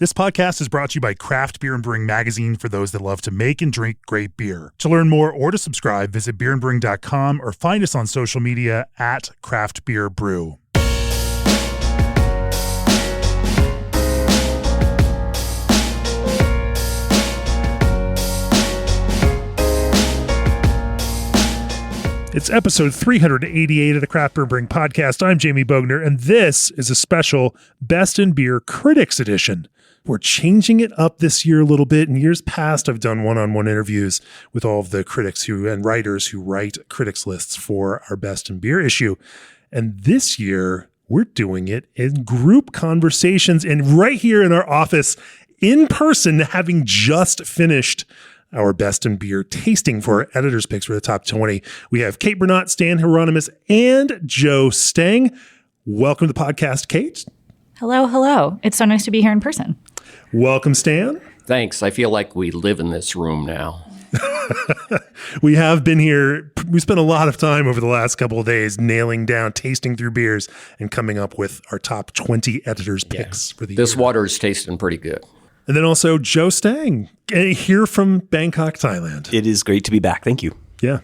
This podcast is brought to you by Craft Beer Brewing magazine for those that love to make and drink great beer. To learn more or to subscribe, visit beerandbrewing.com or find us on social media at Craft Beer Brew. It's episode 388 of the Craft Beer Brewing podcast. I'm Jamie Bogner, and this is a special Best in Beer Critics Edition. We're changing it up this year a little bit. In years past, I've done one-on-one interviews with all of the critics and writers who write critics lists for our Best in Beer issue. And this year, we're doing it in group conversations and right here in our office in person, having just finished our Best in Beer tasting for our editor's picks for the top 20. We have Kate Bernot, Stan Hieronymus, and Joe Stange. Welcome to the podcast, Kate. Hello. It's so nice to be here in person. Welcome, Stan. Thanks. I feel like we live in this room now. We have been here. We spent a lot of time over the last couple of days nailing down, tasting through beers, and coming up with our top 20 editors' picks for the year. This water is tasting pretty good. And then also Joe Stange, here from Bangkok, Thailand. It is great to be back. Thank you. Yeah.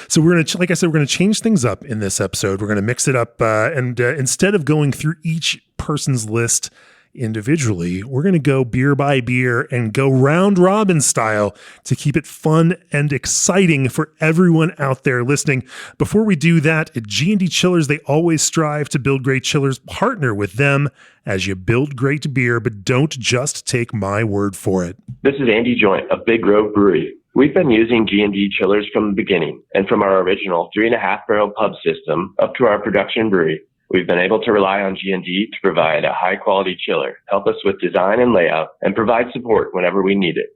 So we're going to, like I said, we're going to change things up in this episode. We're going to mix it up. And instead of going through each person's list individually, we're going to go beer by beer and go round robin style to keep it fun and exciting for everyone out there listening. Before we do that, at G&D Chillers, they always strive to build great chillers. Partner with them as you build great beer, but don't just take my word for it. This is Andy Joint of Big Grove Brewery. We've been using G&D chillers from the beginning, and from our original 3.5 barrel pub system up to our production brewery. We've been able to rely on G&D to provide a high-quality chiller, help us with design and layout, and provide support whenever we need it.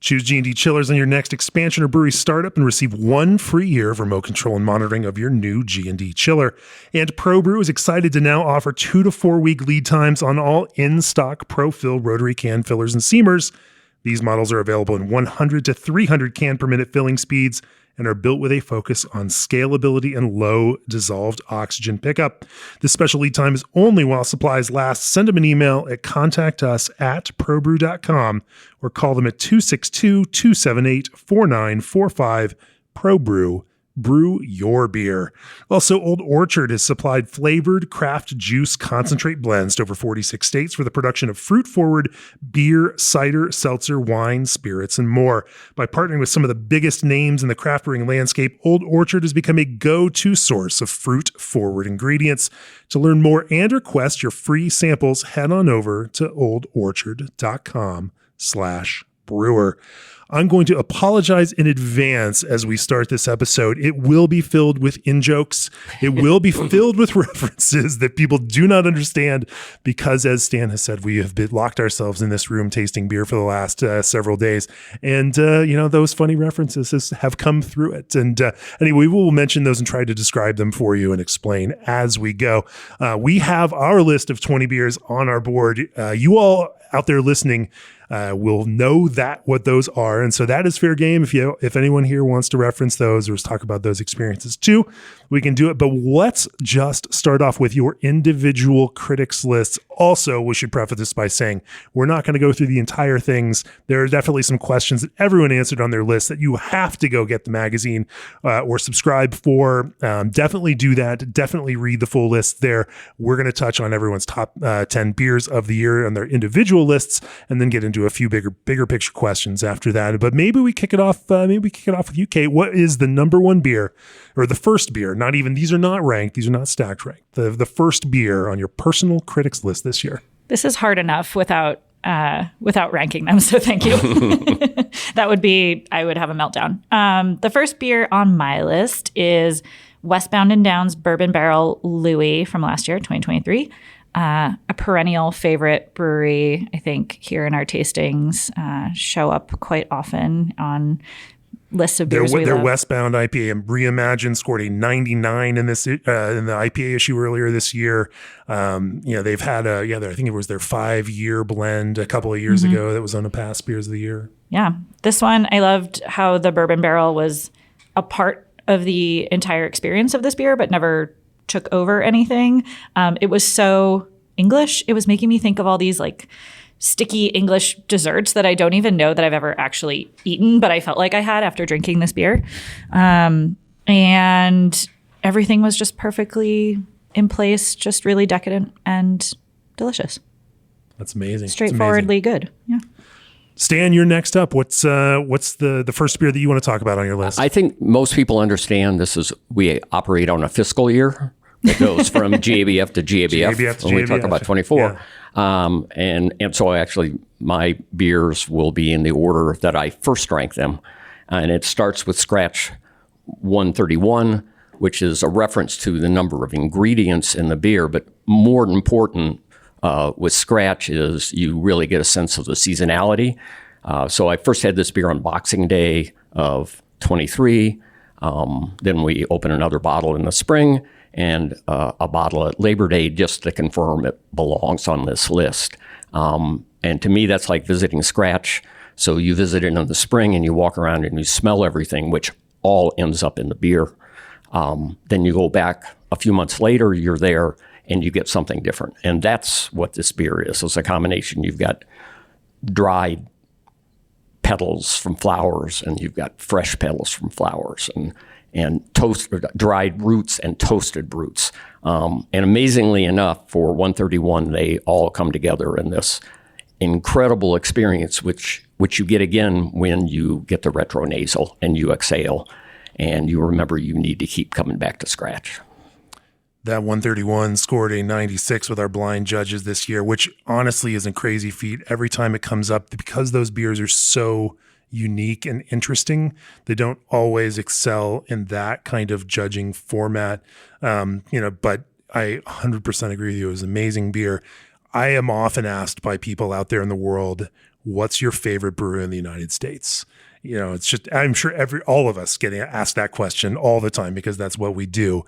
Choose G&D Chillers on your next expansion or brewery startup and receive 1 free year of remote control and monitoring of your new G&D chiller. And ProBrew is excited to now offer 2 to 4 week lead times on all in-stock ProFill rotary can fillers and seamers. These models are available in 100 to 300 can per minute filling speeds and are built with a focus on scalability and low dissolved oxygen pickup. This special lead time is only while supplies last. Send them an email at contactus@probrew.com or call them at 262-278-4945. ProBrew. Brew your beer. Also, Old Orchard has supplied flavored craft juice concentrate blends to over 46 states for the production of fruit-forward beer, cider, seltzer, wine, spirits, and more. By partnering with some of the biggest names in the craft brewing landscape, Old Orchard has become a go-to source of fruit-forward ingredients. To learn more and request your free samples, head on over to oldorchard.com/brewer. I'm going to apologize in advance as we start this episode. It will be filled with in-jokes. It will be filled with references that people do not understand because, as Stan has said, we have locked ourselves in this room tasting beer for the last several days. And, those funny references have come through it. And anyway, we will mention those and try to describe them for you and explain as we go. We have our list of 20 beers on our board. You all out there listening will know what those are. And so that is fair game. If anyone here wants to reference those or talk about those experiences too, we can do it. But let's just start off with your individual critics lists. Also, we should preface this by saying we're not going to go through the entire things. There are definitely some questions that everyone answered on their list that you have to go get the magazine or subscribe for. Definitely do that. Definitely read the full list there. We're going to touch on everyone's top 10 beers of the year on their individual lists and then get into a few bigger picture questions after that. But maybe we kick it off. With you, Kate. What is the number one beer or the first beer? Not even, these are not ranked. These are not stacked ranked. The first beer on your personal critics list this year. This is hard enough without ranking them. So thank you. I would have a meltdown. The first beer on my list is Westbound and Down's Bourbon Barrel Louis from last year, 2023. A perennial favorite brewery, I think, here in our tastings, show up quite often on lists of beers their Westbound IPA reimagined scored a 99 in the IPA issue earlier this year. They've had I think it was their 5-year blend a couple of years ago that was on the past beers of the year. Yeah, this one I loved how the bourbon barrel was a part of the entire experience of this beer, but never took over anything. It was so English. It was making me think of all these like sticky English desserts that I don't even know that I've ever actually eaten, but I felt like I had after drinking this beer. And everything was just perfectly in place, just really decadent and delicious. That's amazing. Straightforwardly good. Yeah. Stan, you're next up. What's the first beer that you want to talk about on your list? I think most people understand we operate on a fiscal year that goes from GABF to GABF when we talk about 24. Yeah. And so actually my beers will be in the order that I first drank them. And it starts with Scratch 131, which is a reference to the number of ingredients in the beer. But more important with Scratch is you really get a sense of the seasonality. So I first had this beer on Boxing Day of 23. Then we open another bottle in the spring and a bottle at Labor Day just to confirm it belongs on this list. And to me, that's like visiting Scratch. So you visit it in the spring and you walk around and you smell everything, which all ends up in the beer. Then you go back a few months later, you're there and you get something different. And that's what this beer is. It's a combination. You've got dried petals from flowers and you've got fresh petals from flowers and dried roots and toasted roots. And amazingly enough, for 131, they all come together in this incredible experience, which you get again when you get the retronasal and you exhale and you remember you need to keep coming back to Scratch. That 131 scored a 96 with our blind judges this year, which honestly is a crazy feat every time it comes up because those beers are so unique and interesting. They don't always excel in that kind of judging format, but I 100% agree with you. It was amazing beer. I am often asked by people out there in the world, what's your favorite brewery in the United States? It's just, I'm sure all of us getting asked that question all the time because that's what we do.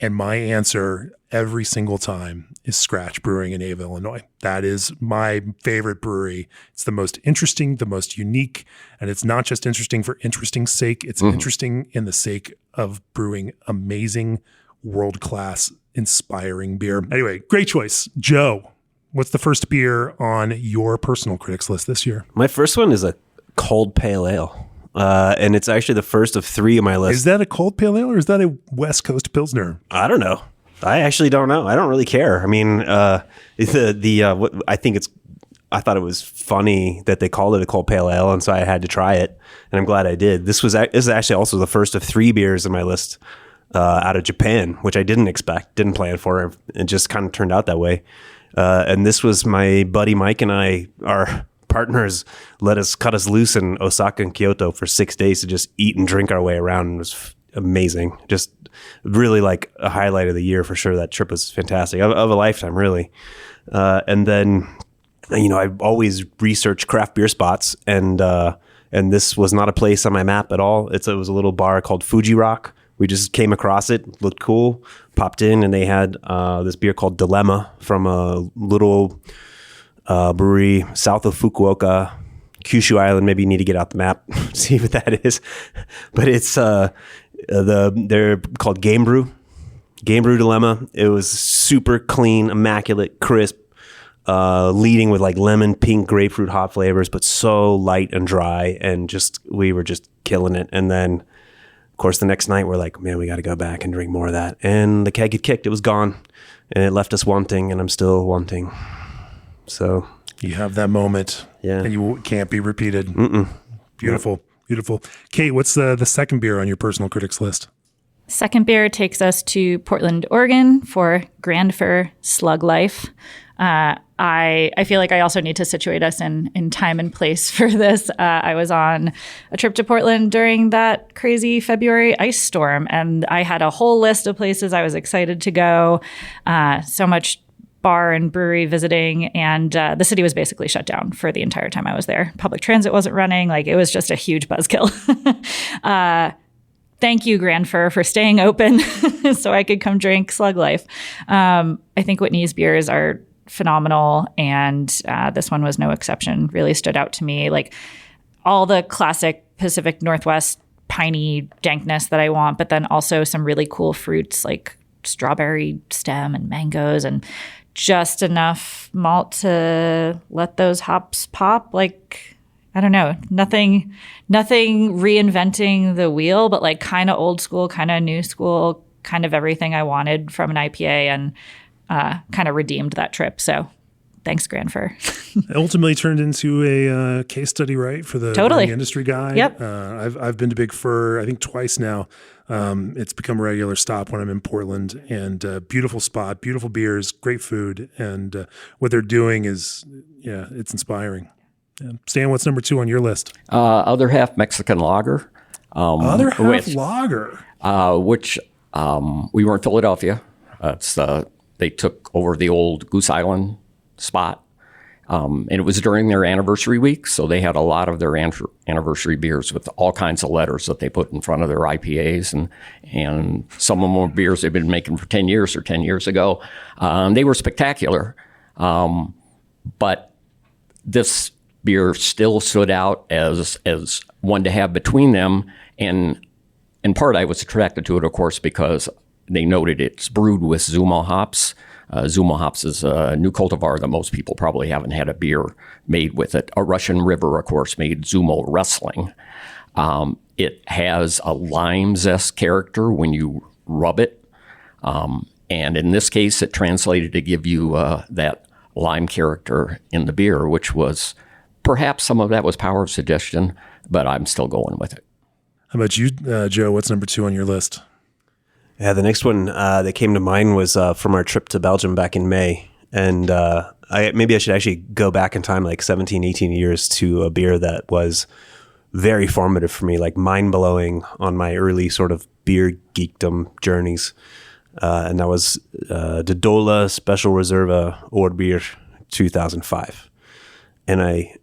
And my answer every single time is Scratch Brewing in Ava, Illinois. That is my favorite brewery. It's the most interesting, the most unique, and it's not just interesting for interesting's sake. It's interesting in the sake of brewing amazing, world-class, inspiring beer. Anyway, great choice. Joe, what's the first beer on your personal critics list this year? My first one is a cold pale ale. And it's actually the first of 3 on my list. Is that a cold pale ale or is that a West Coast Pilsner? I don't know. I actually don't know. I don't really care. I mean, I thought it was funny that they called it a cold pale ale, and so I had to try it, and I'm glad I did. This is actually also the first of 3 beers on my list out of Japan, which I didn't expect, didn't plan for. It just kind of turned out that way. And this was my buddy Mike and I, our partners cut us loose in Osaka and Kyoto for 6 days to just eat and drink our way around. It was amazing. Just really like a highlight of the year for sure. That trip was fantastic, of a lifetime, really. And then, I've always researched craft beer spots, and this was not a place on my map at all. It was a little bar called Fuji Rock. We just came across it, looked cool, popped in, and they had this beer called Dilemma from a little brewery south of Fukuoka, Kyushu Island. Maybe you need to get out the map, see what that is. But it's they're called Game Brew Dilemma. It was super clean, immaculate, crisp, leading with like lemon, pink, grapefruit, hot flavors, but so light and dry, and we were just killing it. And then, of course, the next night we're like, man, we got to go back and drink more of that. And the keg had kicked; it was gone, and it left us wanting, and I'm still wanting. So you have that moment, and you can't be repeated. Beautiful, beautiful. Kate, what's the second beer on your personal critics list? Second beer takes us to Portland, Oregon for Grand Fir Slug Life. I feel like I also need to situate us in time and place for this. I was on a trip to Portland during that crazy February ice storm, and I had a whole list of places I was excited to go. So much bar and brewery visiting, and the city was basically shut down for the entire time I was there. Public transit wasn't running. Like, it was just a huge buzzkill. Thank you, Grand Fir, for staying open so I could come drink Slug Life. I think Whitney's beers are phenomenal, and this one was no exception. Really stood out to me. Like, all the classic Pacific Northwest piney dankness that I want, but then also some really cool fruits like strawberry stem and mangoes, and just enough malt to let those hops pop. Like, I don't know, nothing reinventing the wheel, but like kind of old school, kind of new school, kind of everything I wanted from an IPA, and kind of redeemed that trip. So thanks, Granfer. It ultimately turned into a case study, right, for the brewing industry guide. Yep. I've been to Big Fur, I think twice now. It's become a regular stop when I'm in Portland, and beautiful spot, beautiful beers, great food, and what they're doing is, it's inspiring. Yeah. Stan, what's number 2 on your list? Other Half Mexican Lager. Other Half Lager. Which we were in Philadelphia. They took over the old Goose Island spot. And it was during their anniversary week, so they had a lot of their anniversary beers with all kinds of letters that they put in front of their IPAs, and some of them were beers they've been making for 10 years or 10 years ago. They were spectacular, but this beer still stood out as one to have between them, and in part I was attracted to it, of course, because they noted it's brewed with Zuma hops. Zuma hops is a new cultivar that most people probably haven't had a beer made with it. A Russian River, of course, made Zuma Wrestling. It has a lime zest character when you rub it. And in this case, it translated to give you that lime character in the beer, which was perhaps some of that was power of suggestion, but I'm still going with it. How about you, Joe? What's number 2 on your list? Yeah, the next one that came to mind was from our trip to Belgium back in May. And maybe I should actually go back in time like 17, 18 years to a beer that was very formative for me, like mind-blowing on my early sort of beer geekdom journeys. And that was the Dola Special Reserva Oorbier 2005. And I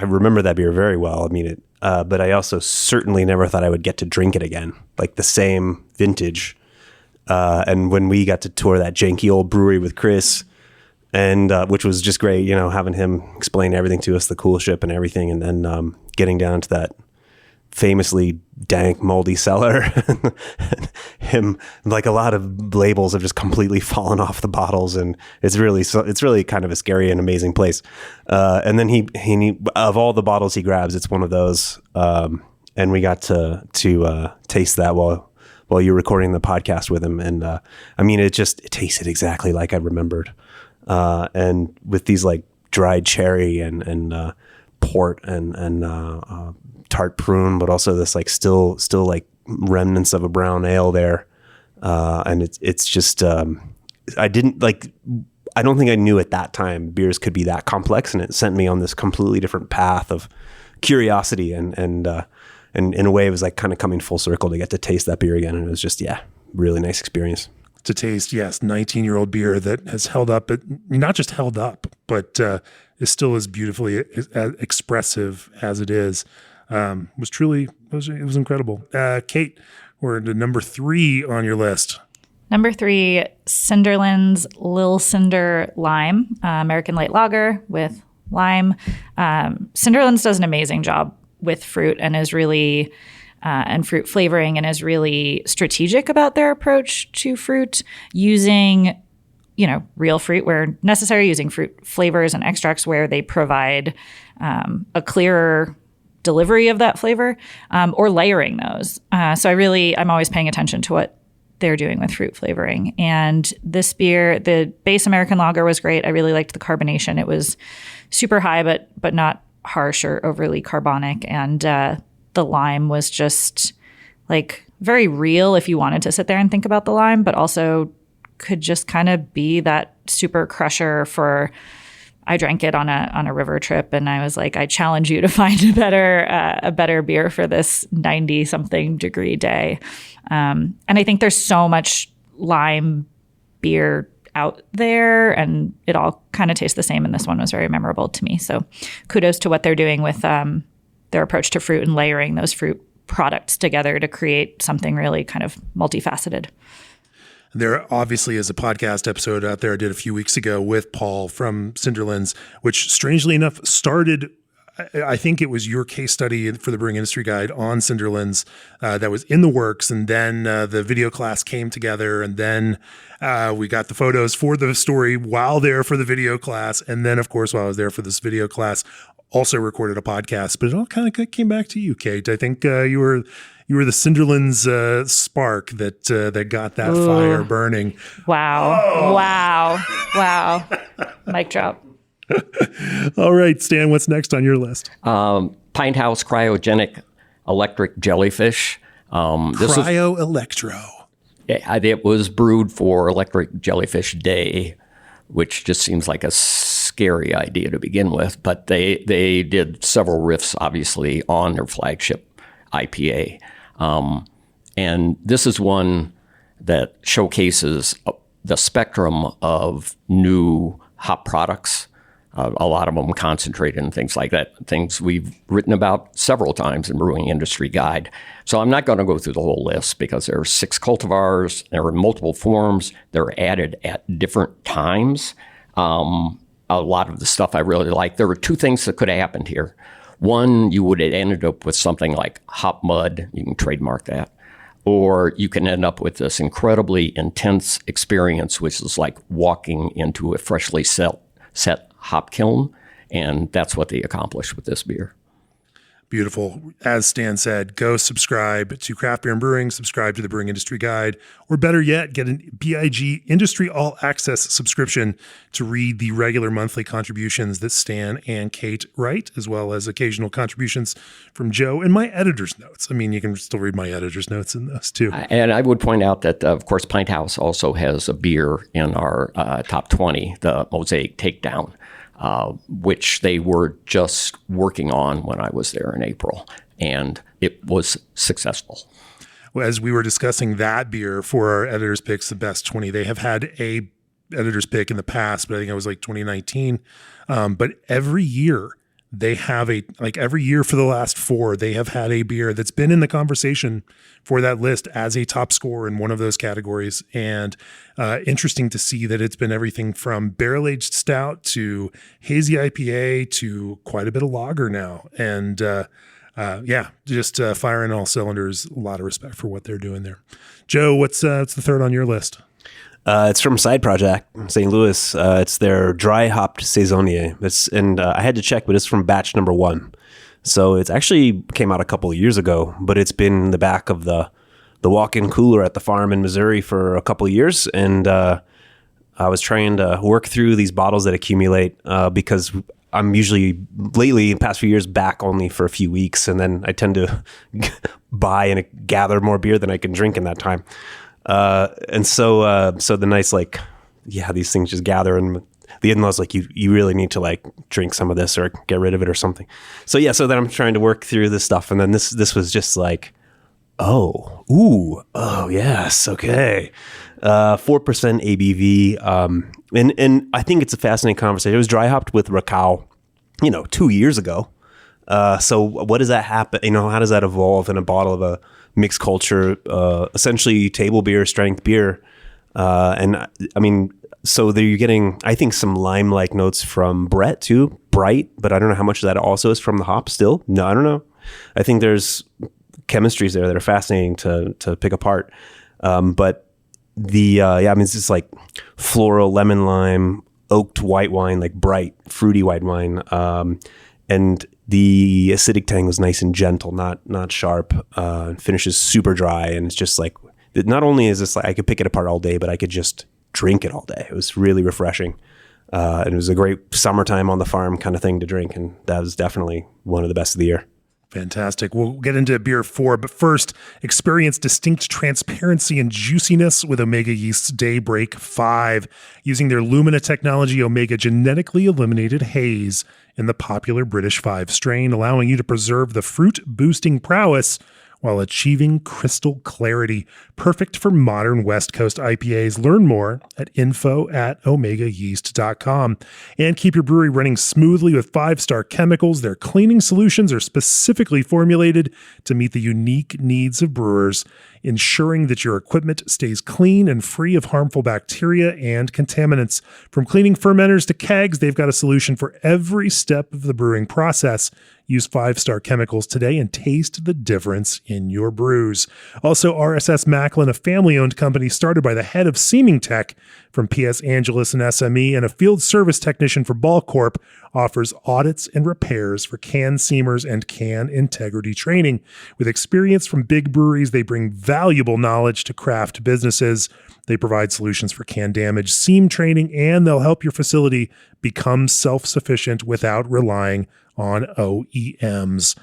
remember that beer very well. I mean, but I also certainly never thought I would get to drink it again, like the same vintage. And when we got to tour that janky old brewery with Chris, and which was just great, having him explain everything to us, the cool ship and everything, and then getting down to that famously dank, moldy cellar. Him, like a lot of labels have just completely fallen off the bottles, and it's really kind of a scary and amazing place. And then he of all the bottles he grabs, it's one of those, and we got to taste that while you're recording the podcast with him, and I mean, it tasted exactly like I remembered, and with these like dried cherry and port and tart prune, but also this like still like remnants of a brown ale there, and it's just I don't think I knew at that time beers could be that complex, and it sent me on this completely different path of curiosity, and in a way it was like kind of coming full circle to get to taste that beer again, and it was just really nice experience to taste. 19-year-old beer that has held up, but not just held up, but is still as beautifully expressive as it is. It was incredible. Kate, we're to number 3 on your list. Number 3, Cinderland's Lil Cinder Lime, American Light Lager with lime. Cinderland's does an amazing job with fruit and is really and fruit flavoring, and is really strategic about their approach to fruit, using real fruit where necessary, using fruit flavors and extracts where they provide a clearer delivery of that flavor, or layering those. So I'm always paying attention to what they're doing with fruit flavoring. And this beer, the base American lager, was great. I really liked the carbonation. It was super high, but not harsh or overly carbonic. And the lime was just like very real if you wanted to sit there and think about the lime, but also could just kind of be that super crusher for. I drank it on a river trip, and I was like, I challenge you to find a better beer for this 90-something degree day. And I think there's so much lime beer out there, and it all kind of tastes the same. And this one was very memorable to me. So kudos to what they're doing with their approach to fruit and layering those fruit products together to create something really kind of multifaceted. There obviously is a podcast episode out there I did a few weeks ago with Paul from Cinderlands, which strangely enough started I think it was your case study for the Brewing Industry Guide on Cinderlands that was in the works. And then the video class came together, and then we got the photos for the story while there for the video class. And then, of course, while I was there for this video class, also recorded a podcast. But it all kind of came back to you, Kate. I think you were the Cinderlands spark that got that fire burning. Wow. Oh. Wow. Mic drop. All right, Stan, what's next on your list? Pint House Cryogenic Electric Jellyfish. Cryo-electro. It was brewed for Electric Jellyfish Day, which just seems like a scary idea to begin with. But they did several riffs, obviously, on their flagship IPA. And this is one that showcases the spectrum of new hop products. A lot of them concentrated in things like that, things we've written about several times in Brewing Industry Guide. So I'm not going to go through the whole list because there are 6 cultivars, there are multiple forms, they're added at different times. A lot of the stuff I really like. There were 2 things that could have happened here. One, you would have ended up with something like hop mud, you can trademark that, or you can end up with this incredibly intense experience, which is like walking into a freshly set hop kiln, and that's what they accomplished with this beer. Beautiful. As Stan said, go subscribe to Craft Beer and Brewing, subscribe to the Brewing Industry Guide, or better yet, get an BIG Industry All Access subscription to read the regular monthly contributions that Stan and Kate write, as well as occasional contributions from Joe and my editor's notes. I mean, you can still read my editor's notes in those too. And I would point out that, of course, Pint House also has a beer in our top 20, the Mosaic Takedown, which they were just working on when I was there in April, and it was successful. Well, as we were discussing that beer for our editor's picks, the best 20, they have had a editor's pick in the past, but I think it was like 2019. But every year they have every year for the last 4, they have had a beer that's been in the conversation for that list as a top scorer in one of those categories. And interesting to see that it's been everything from barrel-aged stout to hazy IPA to quite a bit of lager now. And just firing all cylinders. A lot of respect for what they're doing there. Joe, what's the third on your list? It's from Side Project, St. Louis. It's their dry hopped saisonnier. I had to check, but it's from batch number 1. So it's actually came out a couple of years ago, but it's been in the back of the walk-in cooler at the farm in Missouri for a couple of years. And I was trying to work through these bottles that accumulate because I'm usually lately in the past few years back only for a few weeks. And then I tend to buy and gather more beer than I can drink in that time. And so the nice, these things just gather, and the in-laws you really need to drink some of this or get rid of it or something. So then I'm trying to work through this stuff. And then this was just oh yes. Okay. 4% ABV. And I think it's a fascinating conversation. It was dry hopped with Racal, 2 years ago. So what does that happen? How does that evolve in a bottle of a mixed culture, essentially table beer, strength beer? And I mean, so you're getting, I think, some lime-like notes from Brett too, bright, but I don't know how much of that also is from the hop still. No, I don't know. I think there's chemistries there that are fascinating to pick apart. But it's just floral, lemon, lime, oaked white wine, bright, fruity white wine. And the acidic tang was nice and gentle, not sharp. Finishes super dry, and it's just not only is this I could pick it apart all day, but I could just drink it all day. It was really refreshing, and it was a great summertime on the farm kind of thing to drink, and that was definitely one of the best of the year. Fantastic. We'll get into beer 4, but first, experience distinct transparency and juiciness with Omega Yeast's Daybreak 5. Using their Lumina technology, Omega genetically eliminated haze in the popular British 5 strain, allowing you to preserve the fruit-boosting prowess while achieving crystal clarity. Perfect for modern West Coast IPAs. Learn more at info@omegayeast.com. And keep your brewery running smoothly with 5-star chemicals. Their cleaning solutions are specifically formulated to meet the unique needs of brewers. ensuring that your equipment stays clean and free of harmful bacteria and contaminants. From cleaning fermenters to kegs, they've got a solution for every step of the brewing process. Use 5-star chemicals today and taste the difference in your brews. Also, RSS Macklin, a family-owned company started by the head of Seaming Tech from PS Angeles and SME and a field service technician for Ball Corp, offers audits and repairs for can seamers and can integrity training. With experience from big breweries, they bring valuable knowledge to craft businesses. They provide solutions for can damage, seam training, and they'll help your facility become self-sufficient without relying on OEMs.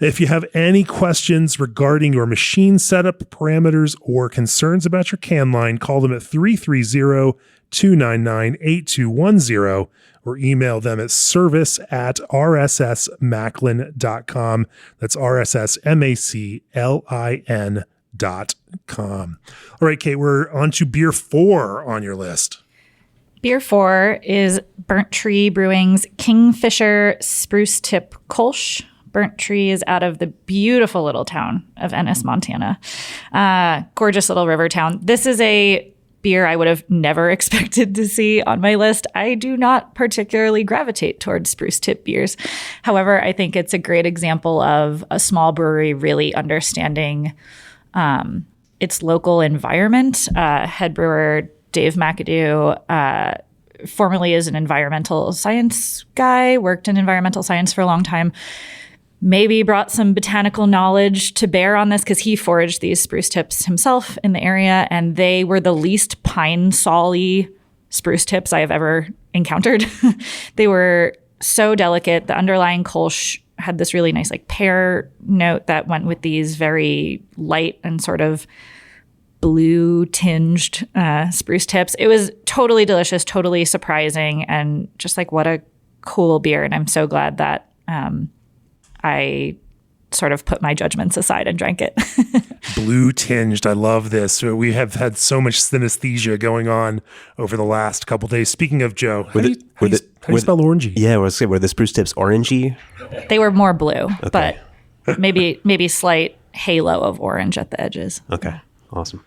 If you have any questions regarding your machine setup, parameters, or concerns about your can line, call them at 330-299-8210 or email them at service@rssmacklin.com. That's RSSMACLIN.com. All right, Kate, we're on to beer 4 on your list. Beer 4 is Burnt Tree Brewing's Kingfisher Spruce Tip Kolsch. Burnt Tree is out of the beautiful little town of Ennis, Montana. Gorgeous little river town. This is a beer I would have never expected to see on my list. I do not particularly gravitate towards spruce tip beers. However, I think it's a great example of a small brewery really understanding its local environment. Head brewer Dave McAdoo formerly is an environmental science guy, worked in environmental science for a long time. Maybe brought some botanical knowledge to bear on this because he foraged these spruce tips himself in the area, and they were the least pine sol-y spruce tips I have ever encountered. They were so delicate. The underlying Kolsch had this really nice like pear note that went with these very light and sort of blue tinged spruce tips. It was totally delicious, totally surprising, and just like what a cool beer. And I'm so glad that I sort of put my judgments aside and drank it. Blue tinged. I love this. We have had so much synesthesia going on over the last couple days. Speaking of Joe, how do you spell orangey? Yeah, I was saying, were the spruce tips orangey? They were more blue, but maybe slight halo of orange at the edges. Okay, awesome.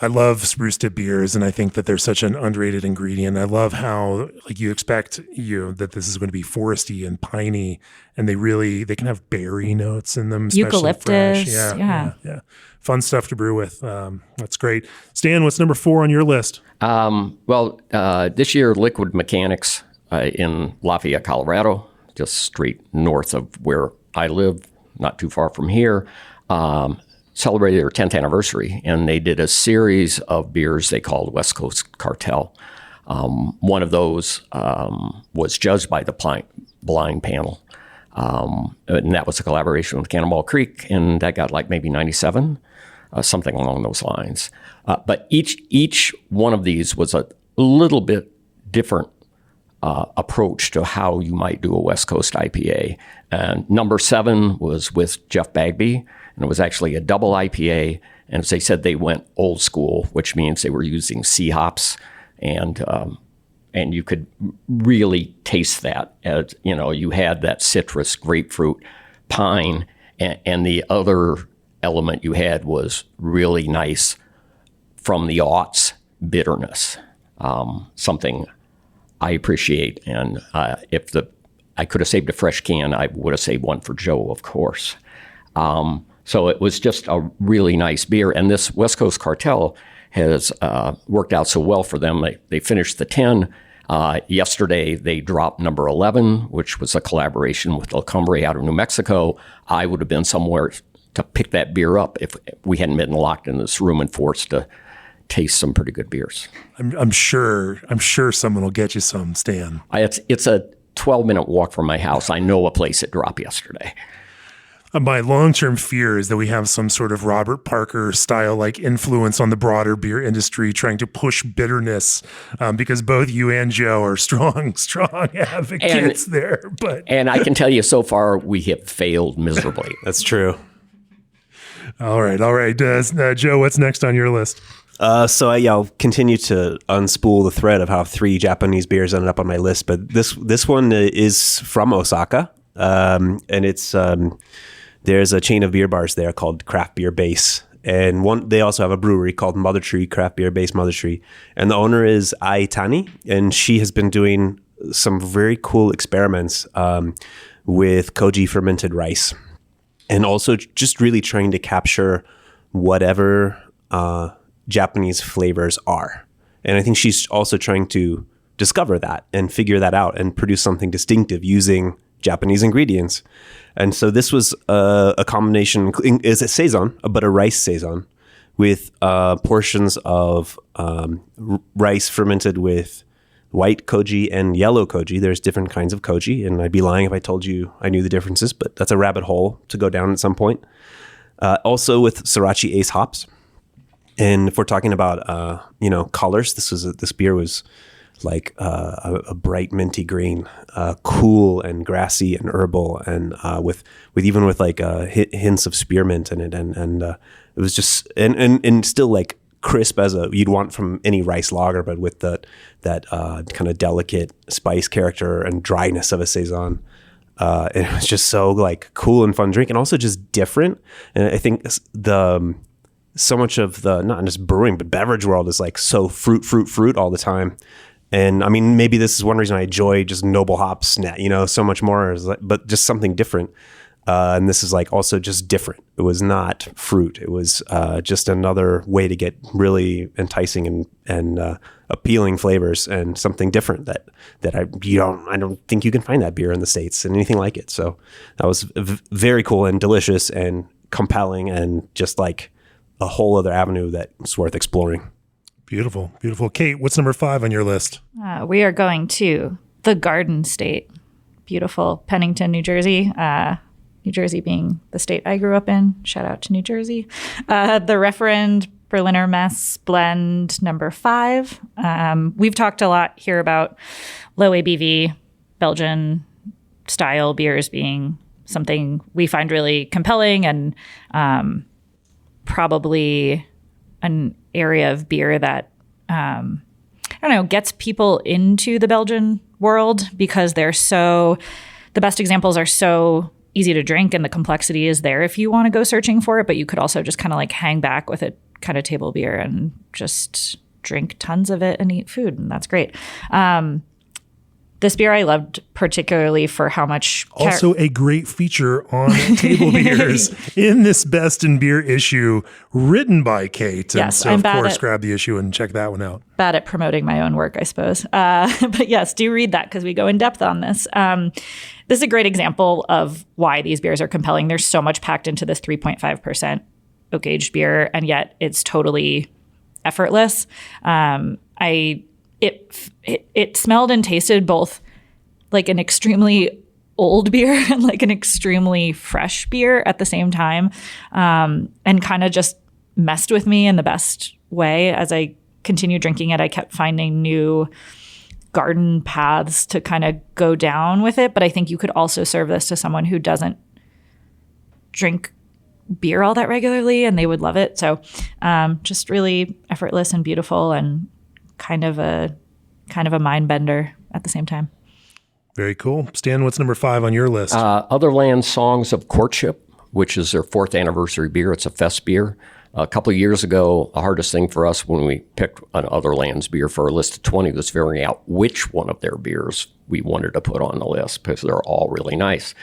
I love spruce tip beers, and I think that they're such an underrated ingredient. I love how like you expect that this is going to be foresty and piney, and they can have berry notes in them, especially eucalyptus. Fresh. Yeah. Fun stuff to brew with. That's great. Stan, what's number 4 on your list? This year, Liquid Mechanics in Lafayette, Colorado, just straight north of where I live, not too far from here. Celebrated their 10th anniversary, and they did a series of beers they called West Coast Cartel. One of those was judged by the blind panel, and that was a collaboration with Cannonball Creek, and that got like maybe 97, something along those lines. But each one of these was a little bit different approach to how you might do a West Coast IPA. And number 7 was with Jeff Bagby, and it was actually a double IPA. And as they said, they went old school, which means they were using C hops, and you could really taste that. As, you had that citrus, grapefruit, pine, and the other element you had was really nice from the aughts bitterness, something I appreciate. And if I could have saved a fresh can, I would have saved one for Joe, of course. So it was just a really nice beer. And this West Coast Cartel has worked out so well for them. They finished the 10. Yesterday, they dropped number 11, which was a collaboration with El Cumbre out of New Mexico. I would have been somewhere to pick that beer up if we hadn't been locked in this room and forced to taste some pretty good beers. I'm sure someone will get you some, Stan. It's a 12-minute walk from my house. I know a place that dropped yesterday. My long-term fear is that we have some sort of Robert Parker style like influence on the broader beer industry, trying to push bitterness, because both you and Joe are strong advocates there. And I can tell you, so far we have failed miserably. That's true. All right. Joe, what's next on your list? I'll continue to unspool the thread of how 3 Japanese beers ended up on my list, but this one is from Osaka, and it's there's a chain of beer bars there called Craft Beer Base, And they also have a brewery called Mother Tree, craft beer based Mother Tree. And the owner is Ai Tani, and she has been doing some very cool experiments with koji fermented rice, and also just really trying to capture whatever Japanese flavors are. And I think she's also trying to discover that and figure that out and produce something distinctive using Japanese ingredients. And so this was a combination, is a saison, but a rice saison with portions of rice fermented with white koji and yellow koji. There's different kinds of koji, and I'd be lying if I told you I knew the differences, but that's a rabbit hole to go down at some point. Also with Sriracha Ace hops. And if we're talking about, colors, this beer was like a bright minty green, cool and grassy and herbal, and with like hints of spearmint in it, and it was just and still like crisp as you'd want from any rice lager, but with that kind of delicate spice character and dryness of a saison. And it was just so like cool and fun drink, and also just different. And I think so much of the not just brewing but beverage world is like so fruit all the time. And I mean, maybe this is one reason I enjoy just noble hops, so much more, but just something different. And this is like also just different. It was not fruit. It was just another way to get really enticing and appealing flavors, and something different that I don't think you can find that beer in the States and anything like it. So that was very cool and delicious and compelling, and just like a whole other avenue that's worth exploring. Beautiful, beautiful. Kate, what's number 5 on your list? We are going to the Garden State, beautiful Pennington, New Jersey. New Jersey being the state I grew up in. Shout out to New Jersey. The Referend Berliner Mess Blend number 5. We've talked a lot here about low ABV Belgian style beers being something we find really compelling, and probably an area of beer that, gets people into the Belgian world, because the best examples are so easy to drink, and the complexity is there if you want to go searching for it, but you could also just kind of like hang back with a kind of table beer and just drink tons of it and eat food, and that's great. This beer I loved particularly for how much... Also a great feature on Table Beers in this Best in Beer issue written by Kate. Yes, and so, of course, grab the issue and check that one out. Bad at promoting my own work, I suppose. But yes, do read that, because we go in depth on this. This is a great example of why these beers are compelling. There's so much packed into this 3.5% oak-aged beer, and yet it's totally effortless. It smelled and tasted both like an extremely old beer and like an extremely fresh beer at the same time, and kind of just messed with me in the best way. As I continued drinking it, I kept finding new garden paths to kind of go down with it. But I think you could also serve this to someone who doesn't drink beer all that regularly, and they would love it. So just really effortless and beautiful, and kind of a mind bender at the same time. Very cool. Stan, what's number 5 on your list? Otherland Songs of Courtship, which is their 4th anniversary beer. It's a fest beer. A couple of years ago, the hardest thing for us when we picked an Otherland's beer for our list of 20 was figuring out which one of their beers we wanted to put on the list, because they're all really nice.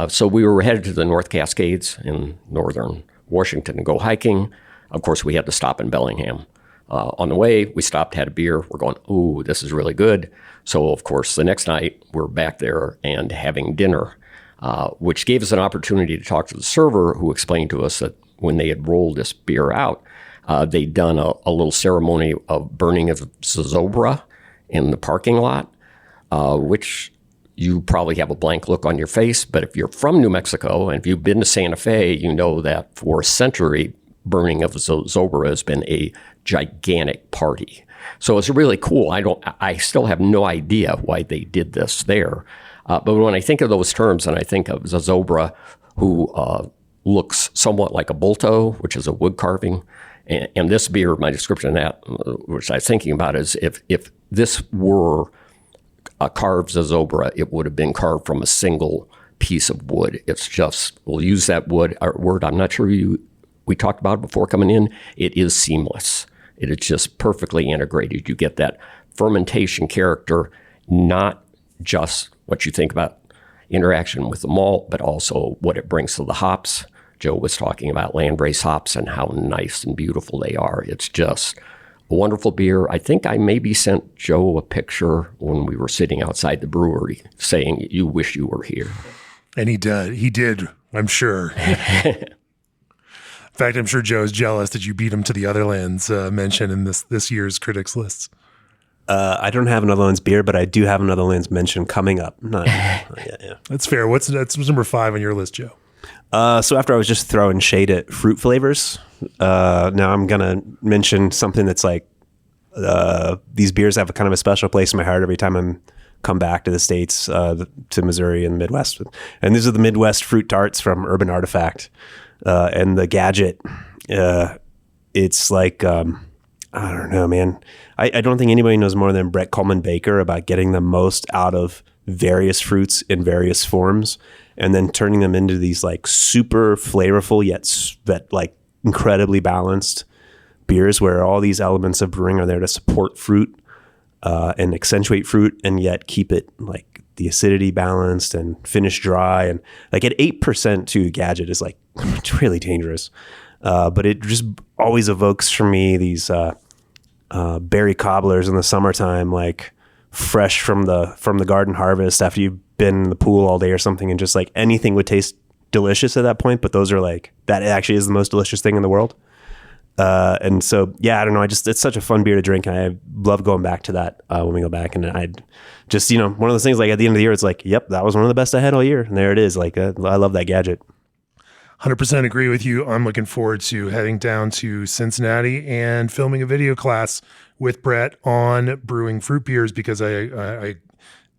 So we were headed to the North Cascades in northern Washington to go hiking. Of course, we had to stop in Bellingham. On the way, we stopped, had a beer. We're going, ooh, this is really good. So, of course, the next night, we're back there and having dinner, which gave us an opportunity to talk to the server, who explained to us that when they had rolled this beer out, they'd done a little ceremony of burning of zozobra in the parking lot, which you probably have a blank look on your face. But if you're from New Mexico and if you've been to Santa Fe, you know that for a century, burning of zozobra has been a gigantic party. So it's really cool. I still have no idea why they did this there. But when I think of those terms, and I think of zozobra, who looks somewhat like a bolto, which is a wood carving, and this beer, my description of that, which I was thinking about, is if this were a carved zozobra, it would have been carved from a single piece of wood. It's just, we'll use that word, I'm not sure we we talked about before coming in, it is seamless. It is just perfectly integrated. You get that fermentation character, not just what you think about interaction with the malt, but also what it brings to the hops. Joe was talking about landrace hops and how nice and beautiful they are. It's just a wonderful beer. I think I maybe sent Joe a picture when we were sitting outside the brewery saying, you wish you were here. And he did. He did, I'm sure. In fact, I'm sure Joe's jealous that you beat him to the Otherlands mention in this year's critics lists. I don't have an Otherlands beer, but I do have an Otherlands mention coming up. Not yet, yeah. That's fair. What's number 5 on your list, Joe? So after I was just throwing shade at fruit flavors, now I'm going to mention something that's like, these beers have a kind of a special place in my heart every time I'm come back to the States, to Missouri and the Midwest. And these are the Midwest fruit tarts from Urban Artifact. And the Gadget, it's like, I don't know, man. I don't think anybody knows more than Brett Coleman Baker about getting the most out of various fruits in various forms and then turning them into these like super flavorful yet like incredibly balanced beers where all these elements of brewing are there to support fruit and accentuate fruit and yet keep it like the acidity balanced and finish dry. And like at 8% too, Gadget is like it's really dangerous. But it just always evokes for me these berry cobblers in the summertime, like fresh from the garden harvest after you've been in the pool all day or something, and just like anything would taste delicious at that point. But those are like, that actually is the most delicious thing in the world. And so, yeah, I don't know. It's such a fun beer to drink. And I love going back to that when we go back. And I'd just, one of those things like at the end of the year, it's like, yep, that was one of the best I had all year. And there it is. Like, I love that Gadget. 100% agree with you. I'm looking forward to heading down to Cincinnati and filming a video class with Brett on brewing fruit beers, because I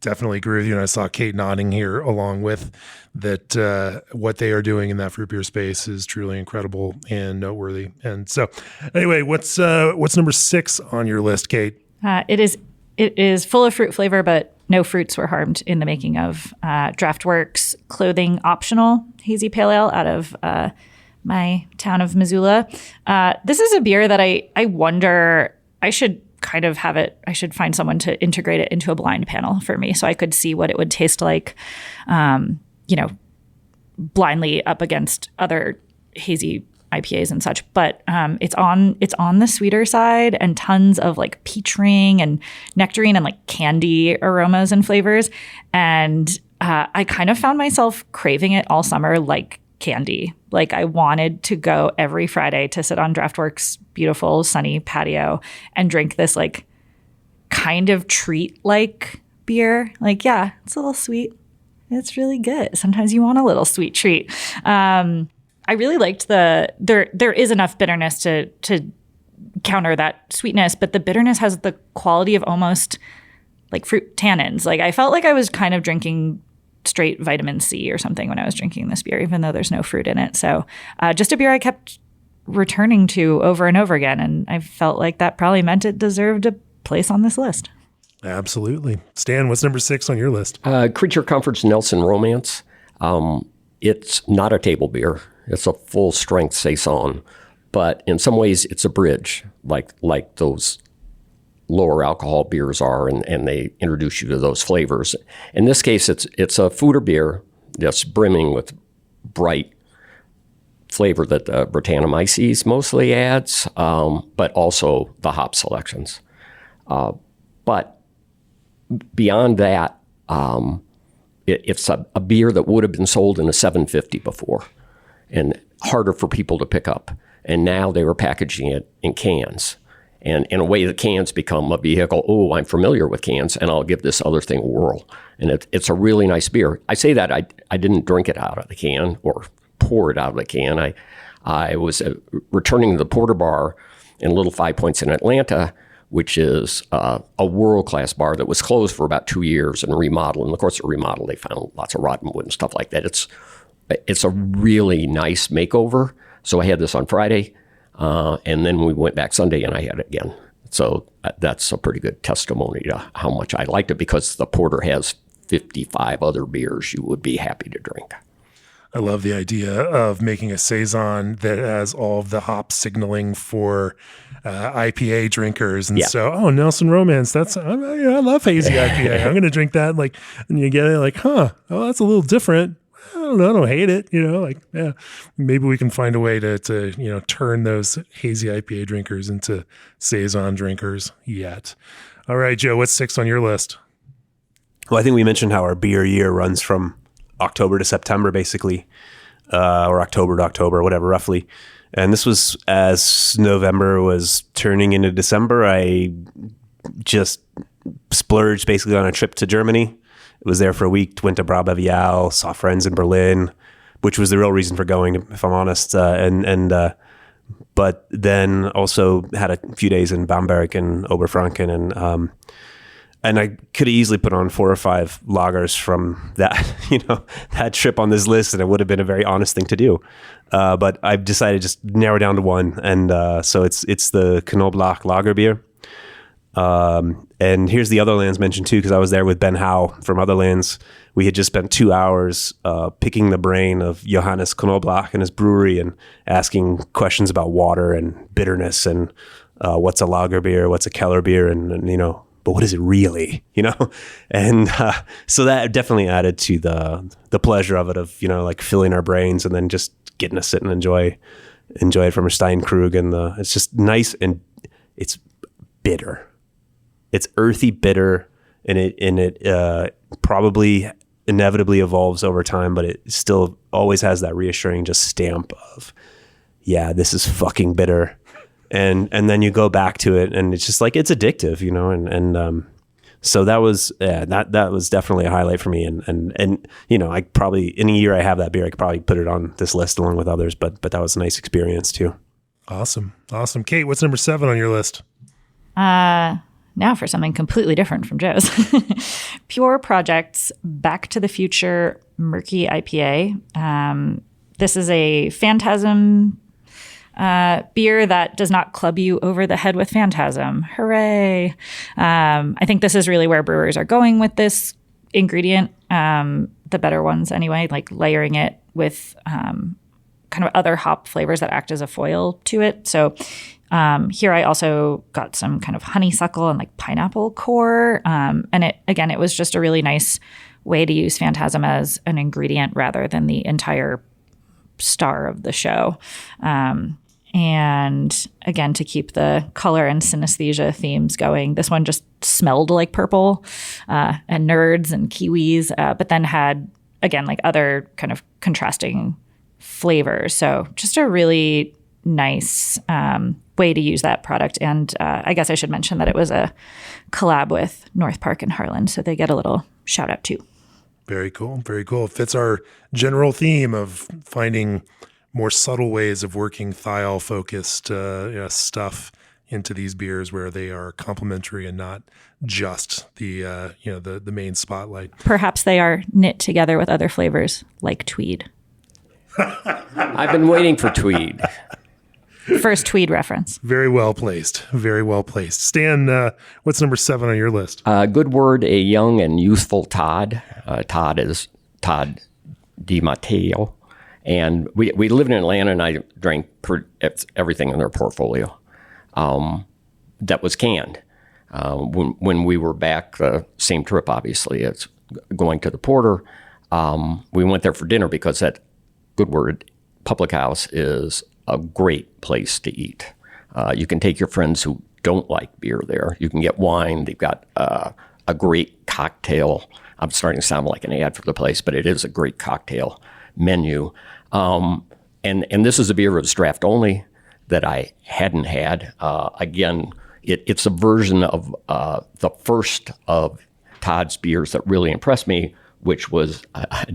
definitely agree with you. And I saw Kate nodding here along with that. What they are doing in that fruit beer space is truly incredible and noteworthy. And so anyway, what's number 6 on your list, Kate? It is full of fruit flavor, but no fruits were harmed in the making of Draftworks Clothing Optional Hazy Pale Ale out of my town of Missoula. This is a beer that I wonder, I should kind of have it, I should find someone to integrate it into a blind panel for me so I could see what it would taste like, blindly up against other hazy IPAs and such. But it's on the sweeter side, and tons of like peach ring and nectarine and like candy aromas and flavors. And I kind of found myself craving it all summer like candy. Like I wanted to go every Friday to sit on Draftworks' beautiful sunny patio and drink this like kind of treat-like beer. Like, yeah, it's a little sweet. It's really good. Sometimes you want a little sweet treat. I really liked there is enough bitterness to counter that sweetness, but the bitterness has the quality of almost like fruit tannins. Like I felt like I was kind of drinking straight vitamin C or something when I was drinking this beer, even though there's no fruit in it. So just a beer I kept returning to over and over again. And I felt like that probably meant it deserved a place on this list. Absolutely. Stan, what's number 6 on your list? Creature Comforts Nelson Romance. It's not a table beer. It's a full strength saison, but in some ways it's a bridge, like those lower alcohol beers are, and they introduce you to those flavors. In this case, it's a foeder beer that's brimming with bright flavor that the Brettanomyces mostly adds, but also the hop selections. But beyond that, it's a beer that would have been sold in a 750 before and harder for people to pick up. And now they were packaging it in cans. And in a way, the cans become a vehicle. Oh, I'm familiar with cans, and I'll give this other thing a whirl. And it's a really nice beer. I say that I didn't drink it out of the can or pour it out of the can. I was returning to the Porter Bar in Little Five Points in Atlanta, which is a world-class bar that was closed for about 2 years and remodeled. And of course, the remodel, they found lots of rotten wood and stuff like that. It's a really nice makeover. So I had this on Friday. And then we went back Sunday and I had it again. So that's a pretty good testimony to how much I liked it, because the porter has 55 other beers you would be happy to drink. I love the idea of making a saison that has all of the hop signaling for IPA drinkers. And so, Nelson Romance, I love hazy IPA. I'm going to drink that. Like, and you get it like, that's a little different. I don't know. I don't hate it. Maybe we can find a way to turn those hazy IPA drinkers into saison drinkers yet. All right, Joe, what's 6 on your list? Well, I think we mentioned how our beer year runs from October to September, basically, or October to October, whatever, roughly. And this was as November was turning into December. I just splurged basically on a trip to Germany. Was there for a week, went to Brabevial, saw friends in Berlin, which was the real reason for going, if I'm honest. But then also had a few days in Bamberg and Oberfranken, and I could have easily put on 4 or 5 lagers from that, that trip on this list, and it would have been a very honest thing to do. But I've decided to just narrow down to one, and so it's the Knoblauch lager beer. And here's the Otherlands mentioned too, because I was there with Ben Howe from Otherlands. We had just spent 2 hours picking the brain of Johannes Knoblauch and his brewery and asking questions about water and bitterness and what's a lager beer, what's a Keller beer, and but what is it really, And so that definitely added to the pleasure of it, of like filling our brains and then just getting to sit and enjoy it from a Steinkrug, and it's just nice, and it's bitter. It's earthy bitter, and it probably inevitably evolves over time, but it still always has that reassuring just stamp of, yeah, this is fucking bitter. And then you go back to it, and it's just like, it's addictive, so that was that was definitely a highlight for me. And I probably, in a year I have that beer, I could probably put it on this list along with others, but that was a nice experience too. Awesome. Kate, what's number 7 on your list? Now for something completely different from Joe's. Pure Project's Back to the Future Murky IPA. This is a Phantasm beer that does not club you over the head with Phantasm. Hooray. I think this is really where brewers are going with this ingredient, the better ones anyway, like layering it with kind of other hop flavors that act as a foil to it. So here I also got some kind of honeysuckle and like pineapple core. And it was just a really nice way to use Phantasm as an ingredient rather than the entire star of the show. And again, to keep the color and synesthesia themes going, this one just smelled like purple and nerds and kiwis, but then had, again, like other kind of contrasting flavors. So just a really nice way to use that product. And I guess I should mention that it was a collab with North Park in Harlan, so they get a little shout out too. Very cool. Very cool. It fits our general theme of finding more subtle ways of working thiol-focused stuff into these beers where they are complementary and not just the main spotlight. Perhaps they are knit together with other flavors like tweed. I've been waiting for tweed. First tweed reference. Very well placed. Very well placed. Stan, what's number 7 on your list? Good word, a young and youthful Todd. Todd is Todd DiMatteo. And we lived in Atlanta, and I drank everything in their portfolio that was canned. When we were back, same trip, obviously, it's going to the Porter. We went there for dinner because that Good Word Public House is a great place to eat. You can take your friends who don't like beer there. You can get wine. They've got a great cocktail. I'm starting to sound like an ad for the place, but it is a great cocktail menu. And this is a beer that's draft only that I hadn't had. Again, it's a version of the first of Todd's beers that really impressed me, which was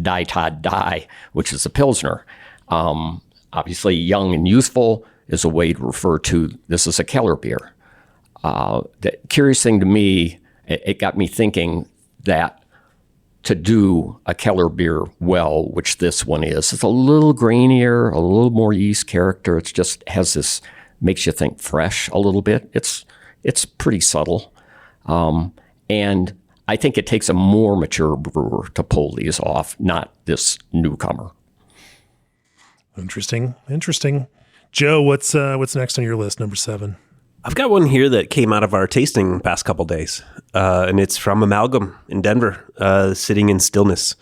Die Todd Die, which is a Pilsner. Obviously, young and youthful is a way to refer to this as a Keller beer. The curious thing to me, it got me thinking that to do a Keller beer well, which this one is, it's a little grainier, a little more yeast character. It just has this, makes you think fresh a little bit. It's pretty subtle. And I think it takes a more mature brewer to pull these off, not this newcomer. Interesting. Joe, what's next on your list? Number 7. I've got one here that came out of our tasting past couple days, and it's from Amalgam in Denver, Sitting in Stillness.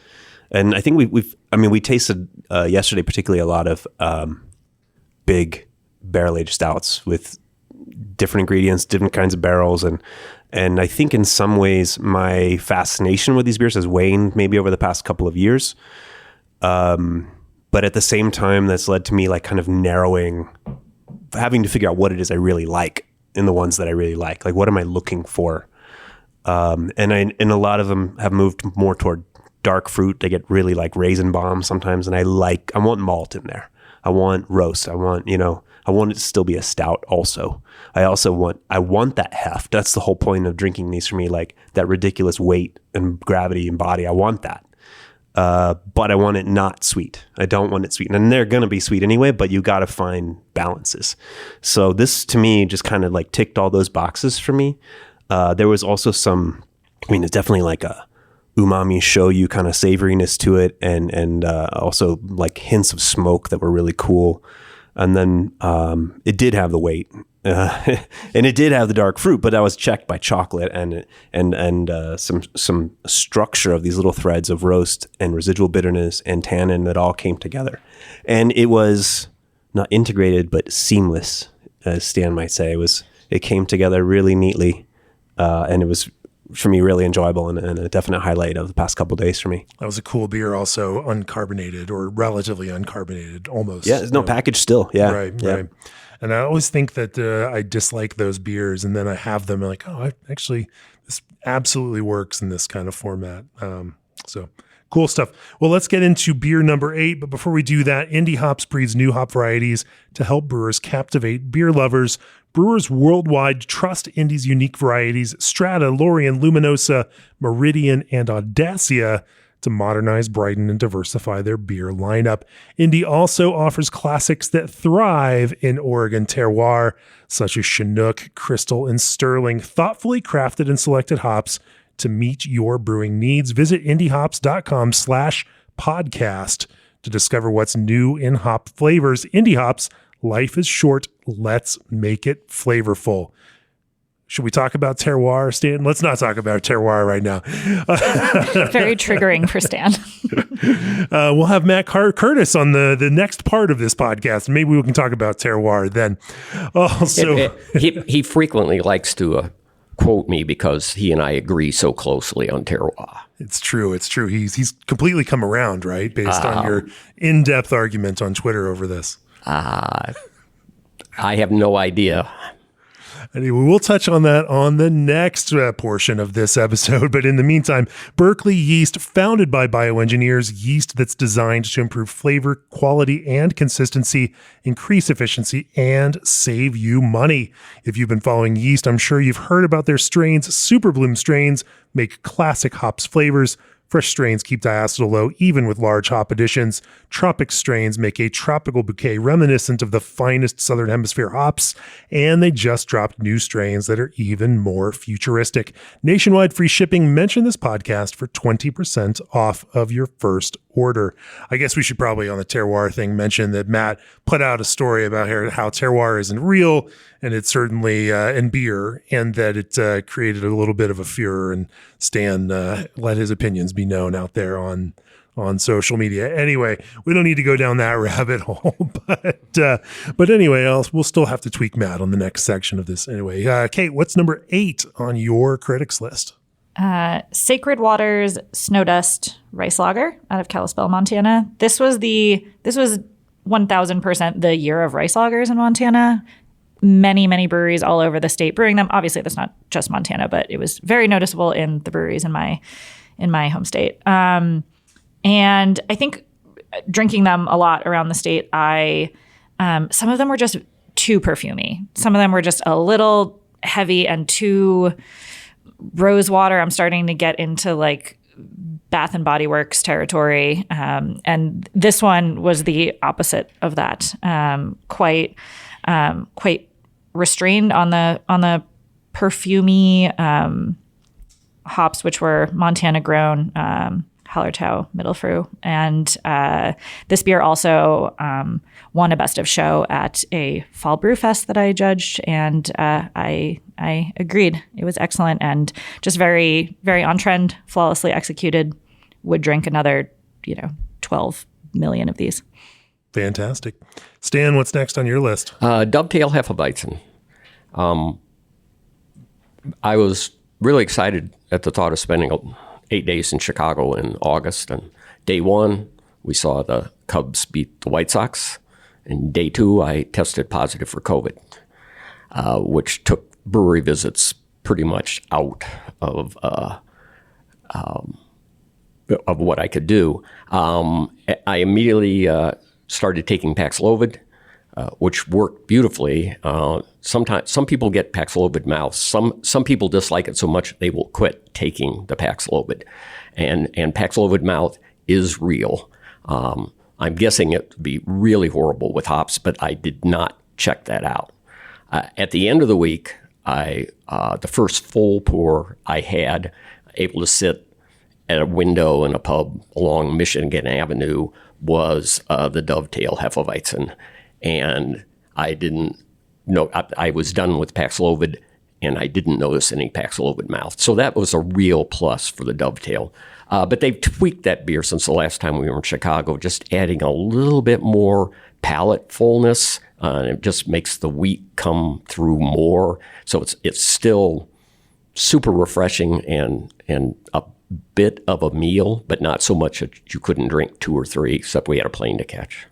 And I think we tasted yesterday particularly a lot of big barrel-aged stouts with different ingredients, different kinds of barrels, and I think in some ways my fascination with these beers has waned maybe over the past couple of years. But at the same time, that's led to me like kind of narrowing, having to figure out what it is I really like in the ones that I really like. Like, what am I looking for? And a lot of them have moved more toward dark fruit. They get really like raisin bomb sometimes, and I want malt in there. I want roast. I want it to still be a stout also. I want that heft. That's the whole point of drinking these for me, like that ridiculous weight and gravity and body. I want that. But I want it not sweet. I don't want it sweet. And they're going to be sweet anyway, but you got to find balances. So this to me just kind of like ticked all those boxes for me. There was also it's definitely like a umami shoyu kind of savoriness to it, and also like hints of smoke that were really cool. And then it did have the weight, and it did have the dark fruit, but that was checked by chocolate and some structure of these little threads of roast and residual bitterness and tannin that all came together. And it was not integrated, but seamless, as Stan might say. It came together really neatly, and it was, for me, really enjoyable and a definite highlight of the past couple of days for me. That was a cool beer, also uncarbonated or relatively uncarbonated, almost. Yeah, there's no package still. Yeah, right. And I always think that I dislike those beers, and then I have them and like, this absolutely works in this kind of format. So cool stuff. Well, let's get into beer number 8. But before we do that, Indie Hops breeds new hop varieties to help brewers captivate beer lovers. Brewers worldwide trust Indie's unique varieties, Strata, Lorien, Luminosa, Meridian, and Audacia, to modernize, brighten, and diversify their beer lineup. Indie also offers classics that thrive in Oregon terroir, such as Chinook, Crystal, and Sterling, thoughtfully crafted and selected hops to meet your brewing needs. Visit indiehops.com/podcast to discover what's new in hop flavors. Indie Hops, life is short. Let's make it flavorful. Should we talk about terroir, Stan? Let's not talk about terroir right now. Very triggering for Stan. We'll have Matt Curtis on the next part of this podcast. Maybe we can talk about terroir then. Also, he frequently likes to quote me because he and I agree so closely on terroir. It's true. He's completely come around, right? Based on your in-depth argument on Twitter over this. I have no idea. Anyway, we'll touch on that on the next portion of this episode. But in the meantime, Berkeley Yeast, founded by bioengineers, yeast that's designed to improve flavor, quality, and consistency, increase efficiency, and save you money. If you've been following yeast, I'm sure you've heard about their strains. Super Bloom strains make classic hops flavors. Fresh strains keep diacetyl low even with large hop additions. Tropic strains make a tropical bouquet reminiscent of the finest Southern Hemisphere hops, and they just dropped new strains that are even more futuristic. Nationwide free shipping. Mention this podcast for 20% off of your first order. I guess we should probably, on the terroir thing, mention that Matt put out a story about how terroir isn't real, and it's certainly in beer, and that it created a little bit of a furor, and Stan let his opinions be known out there on social media. Anyway, we don't need to go down that rabbit hole, but anyway, we'll still have to tweak Matt on the next section of this. Anyway, Kate, what's number 8 on your critics list? Sacred Waters Snowdust Rice Lager out of Kalispell, Montana. This was 1000% the year of rice lagers in Montana. Many, many breweries all over the state brewing them. Obviously, that's not just Montana, but it was very noticeable in the breweries in my home state. And I think drinking them a lot around the state, some of them were just too perfumey. Some of them were just a little heavy and too rose water. I'm starting to get into like Bath and Body Works territory. And this one was the opposite of that. Quite restrained on the perfumey hops, which were Montana grown, Hallertau Mittelfrüh. And this beer also won a Best of Show at a Fall Brew Fest that I judged, and I agreed. It was excellent and just very, very on trend, flawlessly executed. Would drink another, 12 million of these. Fantastic. Stan, what's next on your list? Dovetail Hefeweizen. I was really excited at the thought of spending 8 days in Chicago in August. And day one, we saw the Cubs beat the White Sox. And day two, I tested positive for COVID, which took brewery visits pretty much out of what I could do. I immediately started taking Paxlovid, which worked beautifully. Sometimes some people get Paxlovid mouth. Some people dislike it so much they will quit taking the Paxlovid, and Paxlovid mouth is real. I'm guessing it would be really horrible with hops, but I did not check that out. At the end of the week, the first full pour I had, able to sit at a window in a pub along Michigan Avenue, was the Dovetail Hefeweizen. And I didn't know, I was done with Paxlovid, and I didn't notice any Paxlovid mouth. So that was a real plus for the Dovetail. But they've tweaked that beer since the last time we were in Chicago, just adding a little bit more palate fullness. And it just makes the wheat come through more. So it's still super refreshing and a bit of a meal, but not so much that you couldn't drink 2 or 3, except we had a plane to catch.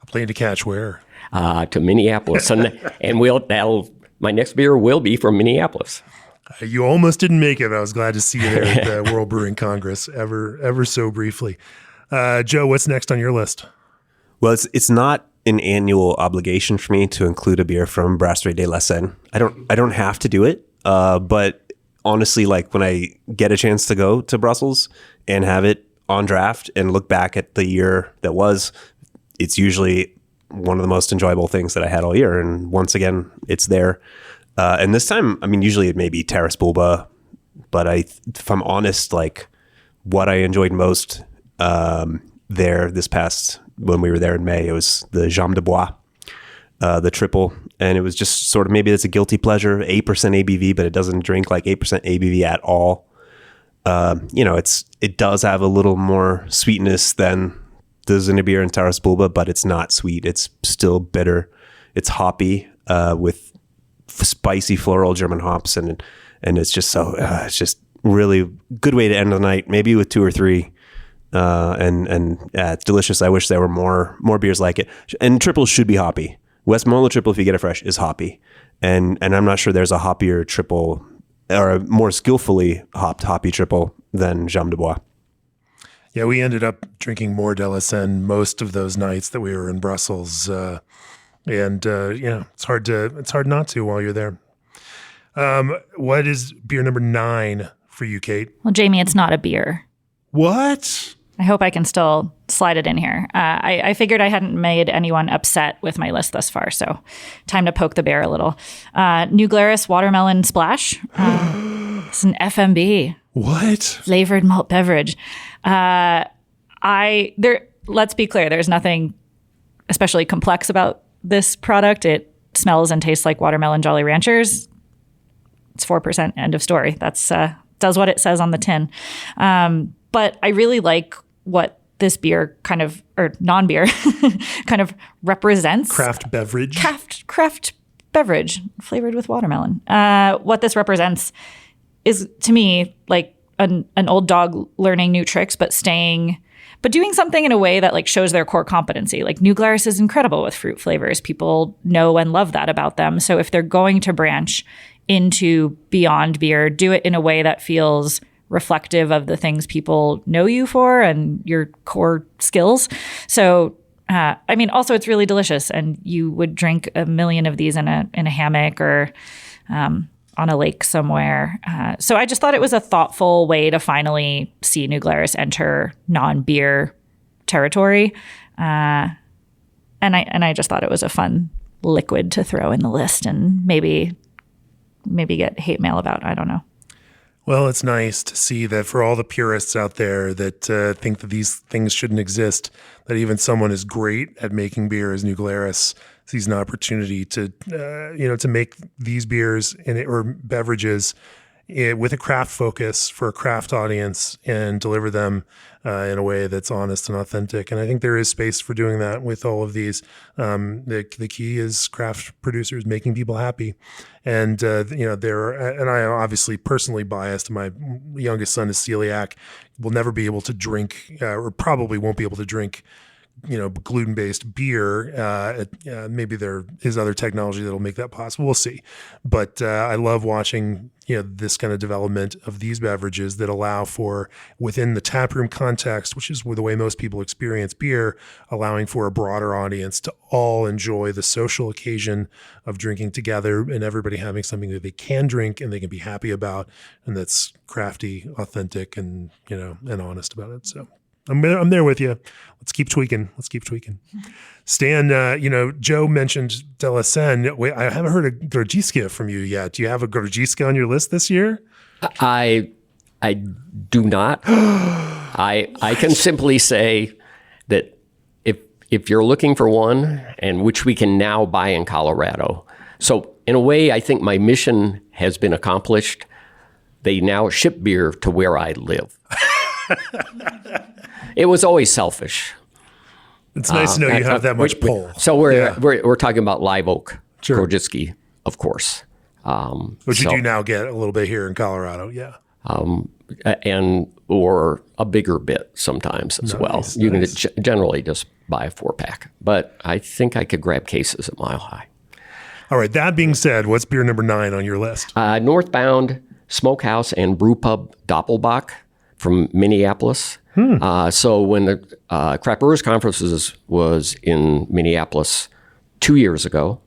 A plane to catch where? To Minneapolis. And my next beer will be from Minneapolis. You almost didn't make it. I was glad to see you there at the World Brewing Congress ever so briefly. Joe, what's next on your list? Well, it's not an annual obligation for me to include a beer from Brasserie de la Seine. I don't have to do it, but honestly, like when I get a chance to go to Brussels and have it on draft and look back at the year that was, it's usually one of the most enjoyable things that I had all year. And once again, it's there. And this time, I mean, usually it may be Terrace Bulba, but if I'm honest, like what I enjoyed most there this past, when we were there in May, it was the Jambe de Bois, the triple. And it was just sort of, maybe it's a guilty pleasure, 8% ABV, but it doesn't drink like 8% ABV at all. It does have a little more sweetness than the Zinnebier and Terrace Bulba, but it's not sweet. It's still bitter. It's hoppy with spicy floral German hops, and it's just it's just really good way to end the night. Maybe with 2 or 3, it's delicious. I wish there were more beers like it. And triples should be hoppy. Westmoreland triple, if you get it fresh, is hoppy, and I'm not sure there's a hoppier triple or a more skillfully hopped hoppy triple than Jambe de Bois. Yeah, we ended up drinking more de la Seine most of those nights that we were in Brussels. It's hard not to while you're there. What is beer number 9 for you, Kate? Well, Jamie, it's not a beer. What? I hope I can still slide it in here. I figured I hadn't made anyone upset with my list thus far, so time to poke the bear a little. New Glarus Watermelon Splash. It's an FMB. What? Flavored malt beverage. Let's be clear, there's nothing especially complex about this product. It smells and tastes like watermelon Jolly Ranchers. It's 4%, end of story. That's does what it says on the tin. But I really like what this beer or non-beer kind of represents. Craft beverage. Craft beverage flavored with watermelon. What this represents is, to me, like an old dog learning new tricks, but doing something in a way that like shows their core competency. Like New Glarus is incredible with fruit flavors. People know and love that about them. So if they're going to branch into beyond beer, do it in a way that feels reflective of the things people know you for and your core skills. So, also it's really delicious, and you would drink a million of these in a hammock or on a lake somewhere. So I just thought it was a thoughtful way to finally see New Glarus enter non-beer territory. And I just thought it was a fun liquid to throw in the list and maybe get hate mail about. I don't know. Well, it's nice to see that for all the purists out there that think that these things shouldn't exist, that even someone as great at making beer as New Glarus sees an opportunity to, to make these beers or beverages with a craft focus for a craft audience and deliver them in a way that's honest and authentic. And I think there is space for doing that with all of these. The key is craft producers making people happy. And, and I am obviously personally biased. My youngest son is celiac, will never be able to drink or probably won't be able to drink gluten-based beer. Maybe there is other technology that'll make that possible. We'll see. But I love watching, this kind of development of these beverages that allow for, within the taproom context, which is the way most people experience beer, allowing for a broader audience to all enjoy the social occasion of drinking together and everybody having something that they can drink and they can be happy about, and that's crafty, authentic, and and honest about it. So I'm there with you. Let's keep tweaking. Stan, Joe mentioned De La Seine. Wait, I haven't heard a Gorgiska from you yet. Do you have a Gorgiska on your list this year? I do not. I can simply say that if you're looking for one, and which we can now buy in Colorado. So in a way, I think my mission has been accomplished. They now ship beer to where I live. It was always selfish. It's nice to know you have that much pull. So we're talking about live oak Gorgiski, of course. Which you do now get a little bit here in Colorado, yeah. Or a bigger bit sometimes as well. You can generally just buy a 4-pack, but I think I could grab cases at Mile High. All right. That being said, what's beer number 9 on your list? Northbound Smokehouse and Brewpub Doppelbock from Minneapolis. So when the Craft Brewers Conference was in Minneapolis 2 years ago,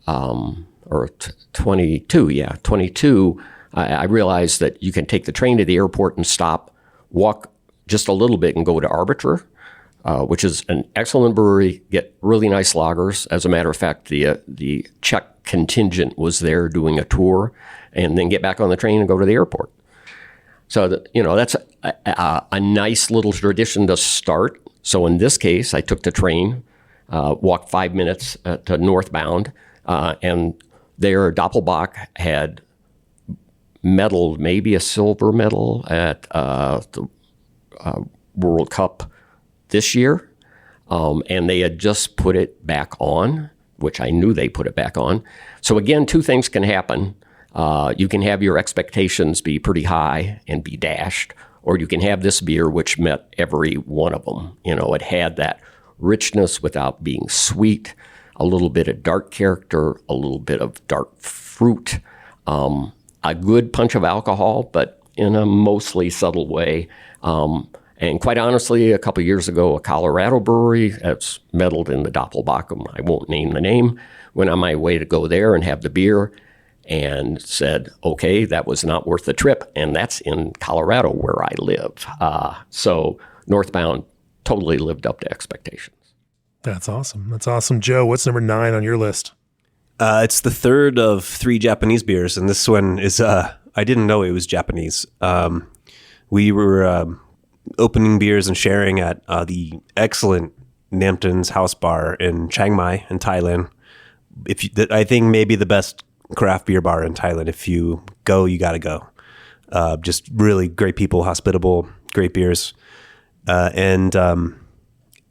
or 22, I realized that you can take the train to the airport and stop, walk just a little bit and go to Arbiter, which is an excellent brewery, get really nice lagers. As a matter of fact, the Czech contingent was there doing a tour, and then get back on the train and go to the airport. So, that's a nice little tradition to start. So in this case, I took the train, walked 5 minutes to Northbound, and their Doppelbock had medaled, maybe a silver medal at the World Cup this year. And they had just put it back on, which I knew they put it back on. So again, two things can happen. You can have your expectations be pretty high and be dashed, or you can have this beer which met every one of them. It had that richness without being sweet, a little bit of dark character, a little bit of dark fruit, a good punch of alcohol, but in a mostly subtle way. And quite honestly, a couple of years ago, a Colorado brewery that's medaled in the Doppelbock, I won't name the name, went on my way to go there and have the beer, and said, okay, that was not worth the trip. And that's in Colorado where I live. So Northbound totally lived up to expectations. That's awesome. Joe, what's number 9 on your list? It's the third of 3 Japanese beers. And this one is, I didn't know it was Japanese. We were opening beers and sharing at the excellent Nampton's House Bar in Chiang Mai in Thailand. I think maybe the best craft beer bar in Thailand. If you go, you got to go. Just really great people, hospitable, great beers. And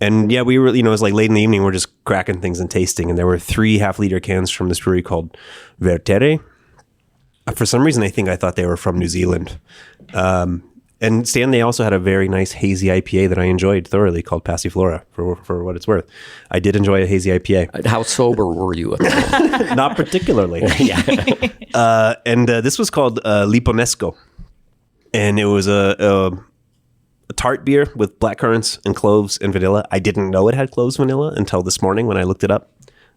yeah, we were, it was like late in the evening, we're just cracking things and tasting. And there were 3 half-liter cans from this brewery called Vertere. For some reason, I thought they were from New Zealand. And Stan, they also had a very nice hazy IPA that I enjoyed thoroughly called Passiflora, for what it's worth. I did enjoy a hazy IPA. How sober were you at that? Not particularly. And this was called Liponesco. And it was a tart beer with blackcurrants and cloves and vanilla. I didn't know it had cloves vanilla until this morning when I looked it up.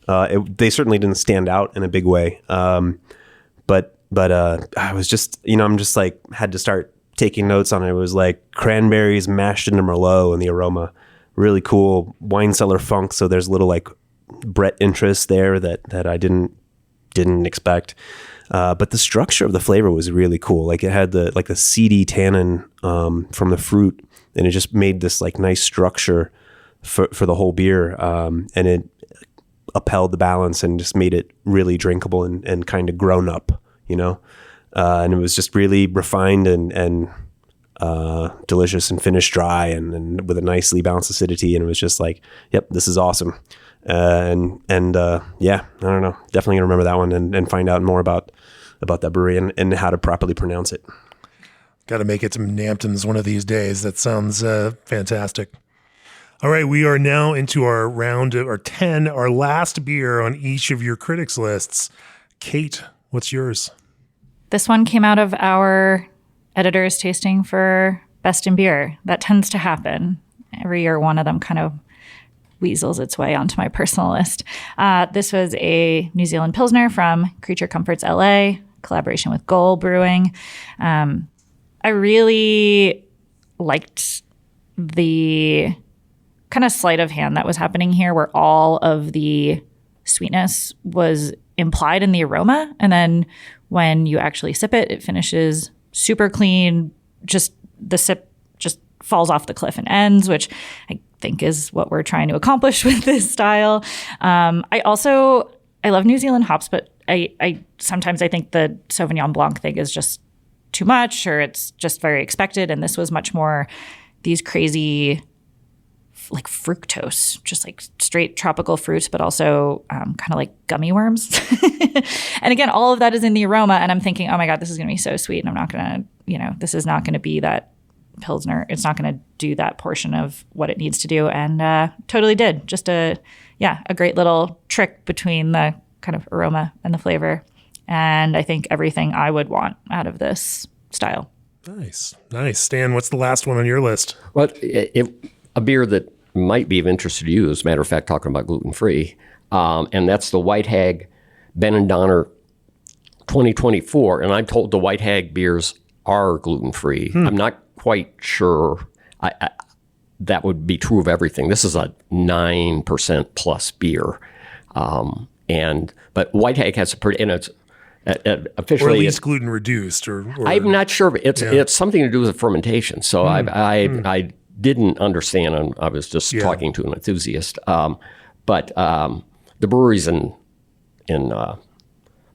They certainly didn't stand out in a big way. But I was just, I'm just like, had to start taking notes on it. It was like cranberries mashed into Merlot, and the aroma really cool wine cellar funk. So there's a little like Brett interest there that I didn't expect. But the structure of the flavor was really cool. Like it had the seedy tannin from the fruit, and it just made this like nice structure for the whole beer. And it upheld the balance and just made it really drinkable and kind of grown up, you know? And it was just really refined and delicious and finished dry and with a nicely balanced acidity. And it was just like, yep, this is awesome. Yeah, I don't know. Definitely gonna remember that one and find out more about that brewery and how to properly pronounce it. Got to make it to Namptons one of these days. That sounds fantastic. All right, we are now into our round of our 10, our last beer on each of your critics lists. Kate, what's yours? This one came out of our editor's tasting for Best in Beer. That tends to happen. Every year, one of them kind of weasels its way onto my personal list. This was a New Zealand Pilsner from Creature Comforts LA, collaboration with Goal Brewing. I really liked the kind of sleight of hand that was happening here, where all of the sweetness was implied in the aroma. And then when you actually sip it, it finishes super clean. Just the sip just falls off the cliff and ends, which I think is what we're trying to accomplish with this style. I love New Zealand hops, but I sometimes I think the Sauvignon Blanc thing is just too much, or it's just very expected. And this was much more these crazy like fructose, just like straight tropical fruits, but also kind of like gummy worms. And again, all of that is in the aroma. And I'm thinking, oh my God, this is going to be so sweet. And I'm not going to, this is not going to be that Pilsner. It's not going to do that portion of what it needs to do. And totally did. Just a great little trick between the kind of aroma and the flavor. And I think everything I would want out of this style. Nice. Stan, what's the last one on your list? Well, a beer that might be of interest to you, as a matter of fact, talking about gluten-free, and that's the White Hag Ben & Donner 2024. And I'm told the White Hag beers are gluten-free. I'm not quite sure that would be true of everything. This is a 9% plus beer. But White Hag has a pretty, and it's officially, or at least gluten reduced, or I'm not sure. It's something to do with fermentation. So I didn't understand, and I was just talking to an enthusiast. But the breweries in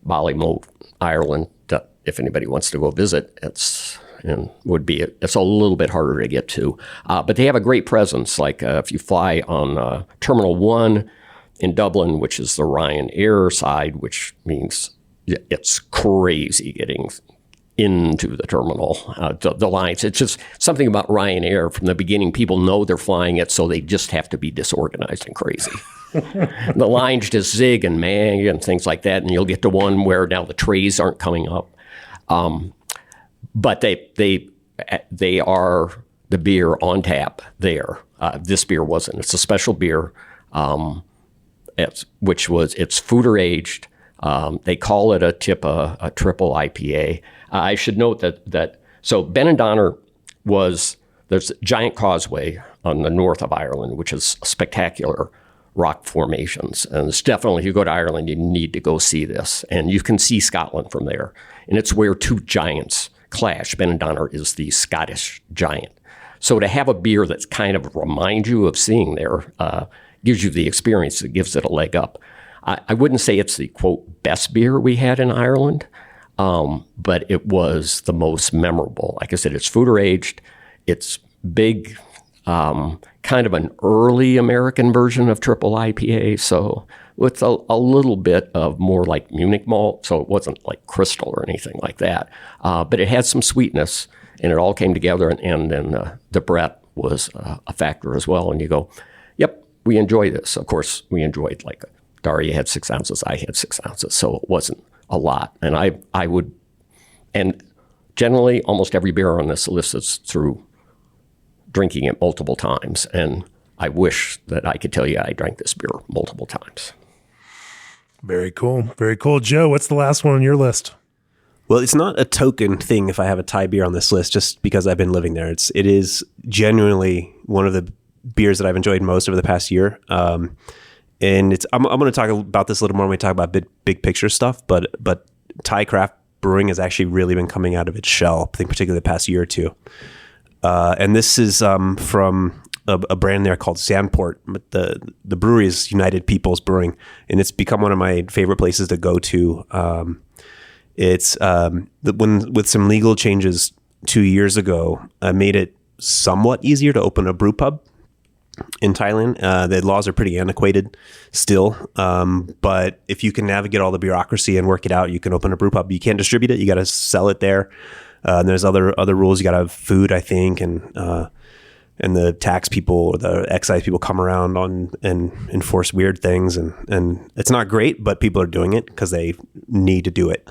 Ballymote, Ireland, if anybody wants to go visit, it's a little bit harder to get to. But they have a great presence. Like if you fly on Terminal 1 in Dublin, which is the Ryanair side, which means it's crazy getting into the terminal, the lines. It's just something about Ryanair from the beginning. People know they're flying it, so they just have to be disorganized and crazy. The lines just zig and mag and things like that, and you'll get to one where now the trays aren't coming up. But they are the beer on tap there. This beer wasn't. It's a special beer, it's foeder aged. They call it a triple IPA. I should note that so Ben & Donner there's Giant Causeway on the north of Ireland, which is spectacular rock formations. And it's definitely, if you go to Ireland, you need to go see this. And you can see Scotland from there. And it's where two giants clash. Ben & Donner is the Scottish giant. So to have a beer that's kind of remind you of seeing there gives you the experience. It gives it a leg up. I wouldn't say it's the, quote, best beer we had in Ireland, but it was the most memorable. Like I said, it's foeder aged. It's big, kind of an early American version of triple IPA. So with a little bit of more like Munich malt. So it wasn't like crystal or anything like that. But it had some sweetness, and it all came together. And then the Brett was a factor as well. And you go, yep, we enjoy this. Of course, we enjoyed like Daria had 6 ounces, I had 6 ounces, so it wasn't a lot. And I would, and generally almost every beer on this list is through drinking it multiple times. And I wish that I could tell you I drank this beer multiple times. Very cool. Very cool. Joe, what's the last one on your list? Well, it's not a token thing if I have a Thai beer on this list just because I've been living there. It is genuinely one of the beers that I've enjoyed most over the past year. And I'm going to talk about this a little more when we talk about big picture stuff, but Thai craft brewing has actually really been coming out of its shell, I think particularly the past year or two. And this is from a brand there called Sandport. But the brewery is United People's Brewing, and it's become one of my favorite places to go to. It's with some legal changes 2 years ago, made it somewhat easier to open a brew pub in Thailand. The laws are pretty antiquated still, but if you can navigate all the bureaucracy and work it out, you can open a brew pub. You can't distribute it; you got to sell it there. And there's other rules. You got to have food, I think, and the tax people or the excise people come around and enforce weird things, and it's not great, but people are doing it because they need to do it.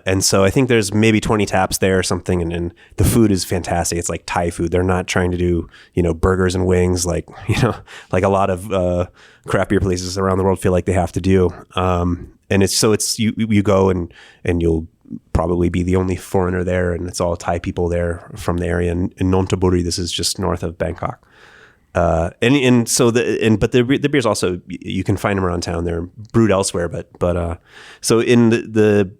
And so I think there's maybe 20 taps there or something, and the food is fantastic. It's like Thai food. They're not trying to do, burgers and wings like a lot of craft beer places around the world feel like they have to do. And it's you go and you'll probably be the only foreigner there, and it's all Thai people there from the area. And in Nonthaburi, this is just north of Bangkok. But the beers also, you can find them around town. They're brewed elsewhere, but so in the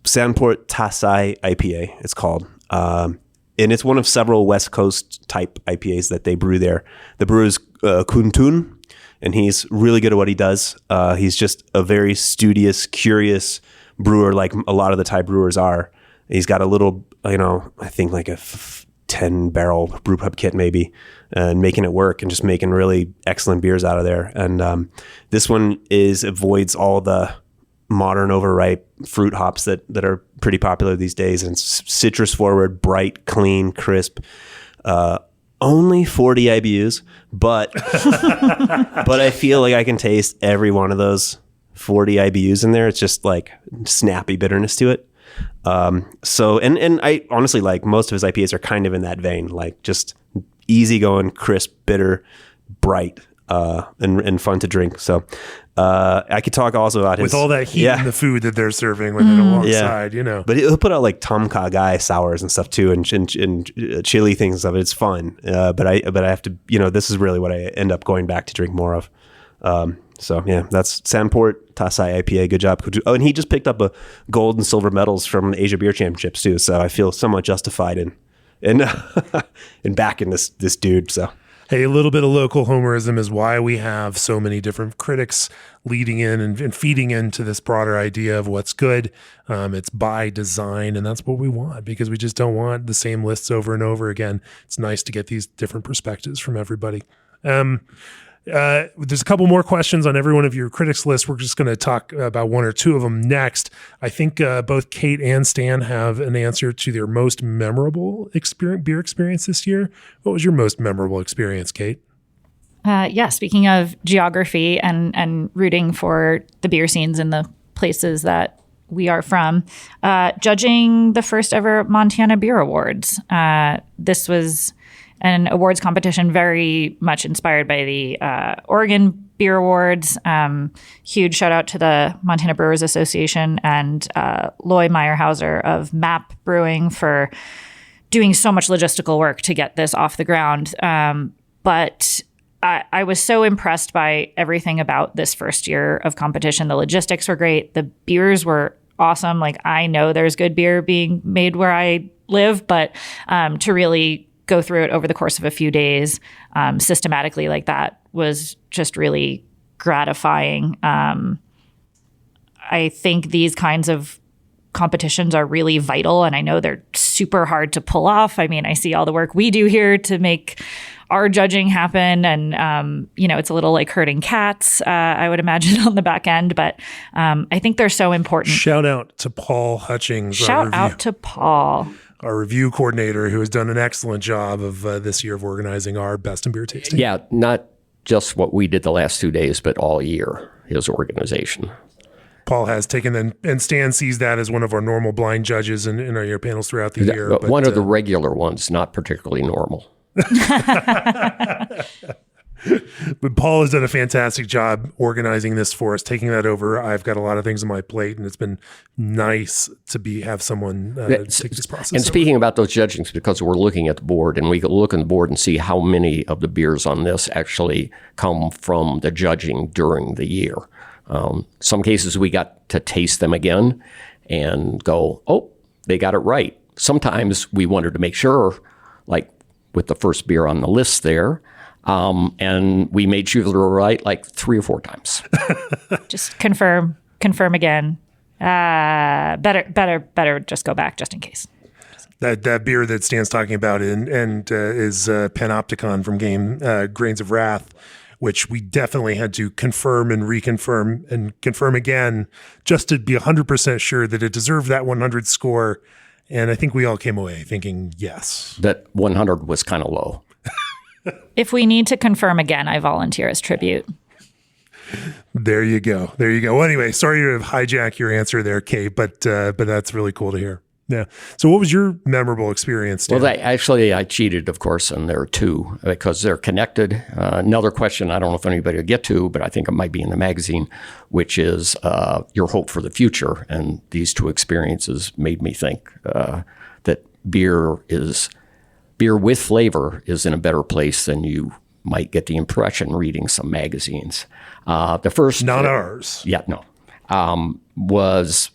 Sandport Tasai IPA, it's called, and it's one of several West Coast type IPAs that they brew there. The brewer is Kuntun, and he's really good at what he does. He's just a very studious, curious brewer, like a lot of the Thai brewers are. He's got a little, I think like a 10-barrel brew pub kit maybe, and making it work and just making really excellent beers out of there. And this one avoids all the modern overripe fruit hops that are pretty popular these days, and citrus forward, bright, clean, crisp. Only 40 IBUs, but I feel like I can taste every one of those 40 IBUs in there. It's just like snappy bitterness to it. So I honestly, like, most of his IPAs are kind of in that vein, like just easygoing, crisp, bitter, bright, and fun to drink. So I could talk also about with all that heat and the food that they're serving with it alongside, But he'll put out like Tom Kha Gai sours and stuff too, and chili things and stuff. It's fun, but I have to, this is really what I end up going back to drink more of. So yeah, that's Sandport Tasai IPA. Good job. Oh, and he just picked up a gold and silver medals from Asia Beer Championships too. So I feel somewhat justified in backing this dude. So. Hey, a little bit of local homerism is why we have so many different critics leading in and feeding into this broader idea of what's good. It's by design, and that's what we want, because we just don't want the same lists over and over again. It's nice to get these different perspectives from everybody. There's a couple more questions on every one of your critics list. We're just going to talk about one or two of them next. I think both Kate and Stan have an answer to their most memorable beer experience this year. What was your most memorable experience, Kate? Speaking of geography and rooting for the beer scenes in the places that we are from, judging the first ever Montana Beer Awards. This was an awards competition very much inspired by the Oregon Beer Awards. Huge shout out to the Montana Brewers Association and Loy Meyerhauser of MAP Brewing for doing so much logistical work to get this off the ground. But I was so impressed by everything about this first year of competition. The logistics were great. The beers were awesome. Like, I know there's good beer being made where I live, but to really go through it over the course of a few days systematically like that was just really gratifying. I think these kinds of competitions are really vital, and I know they're super hard to pull off. I mean, I see all the work we do here to make our judging happen, and it's a little like herding cats, I would imagine, on the back end, but I think they're so important. Shout out to Paul Hutchings. Shout out to Paul, our review coordinator, who has done an excellent job of this year of organizing our best in beer tasting. Yeah, not just what we did the last 2 days, but all year, his organization. Paul has taken, and Stan sees that as one of our normal blind judges in our year panels throughout the year. But one of the regular ones, not particularly normal. But Paul has done a fantastic job organizing this for us, taking that over. I've got a lot of things on my plate, and it's been nice to have someone take this process. And speaking about those judgings, because we're looking at the board, and we can look at the board and see how many of the beers on this actually come from the judging during the year. Some cases we got to taste them again and go, oh, they got it right. Sometimes we wanted to make sure, like with the first beer on the list there, and we made sure they were right like 3 or 4 times. Just confirm again. Better just go back just in case. That beer that Stan's talking about is Panopticon from game Grains of Wrath, which we definitely had to confirm and reconfirm and confirm again just to be 100% sure that it deserved that 100 score. And I think we all came away thinking yes. That 100 was kind of low. If we need to confirm again, I volunteer as tribute. There you go. Well, anyway, sorry to hijack your answer there, Kate, but that's really cool to hear. Yeah. So what was your memorable experience, Dan? Well, I cheated, of course, and there are 2 because they're connected. Another question I don't know if anybody will get to, but I think it might be in the magazine, which is your hope for the future. And these 2 experiences made me think that beer with flavor is in a better place than you might get the impression reading some magazines. The first... Not ours. Yeah, no. Was...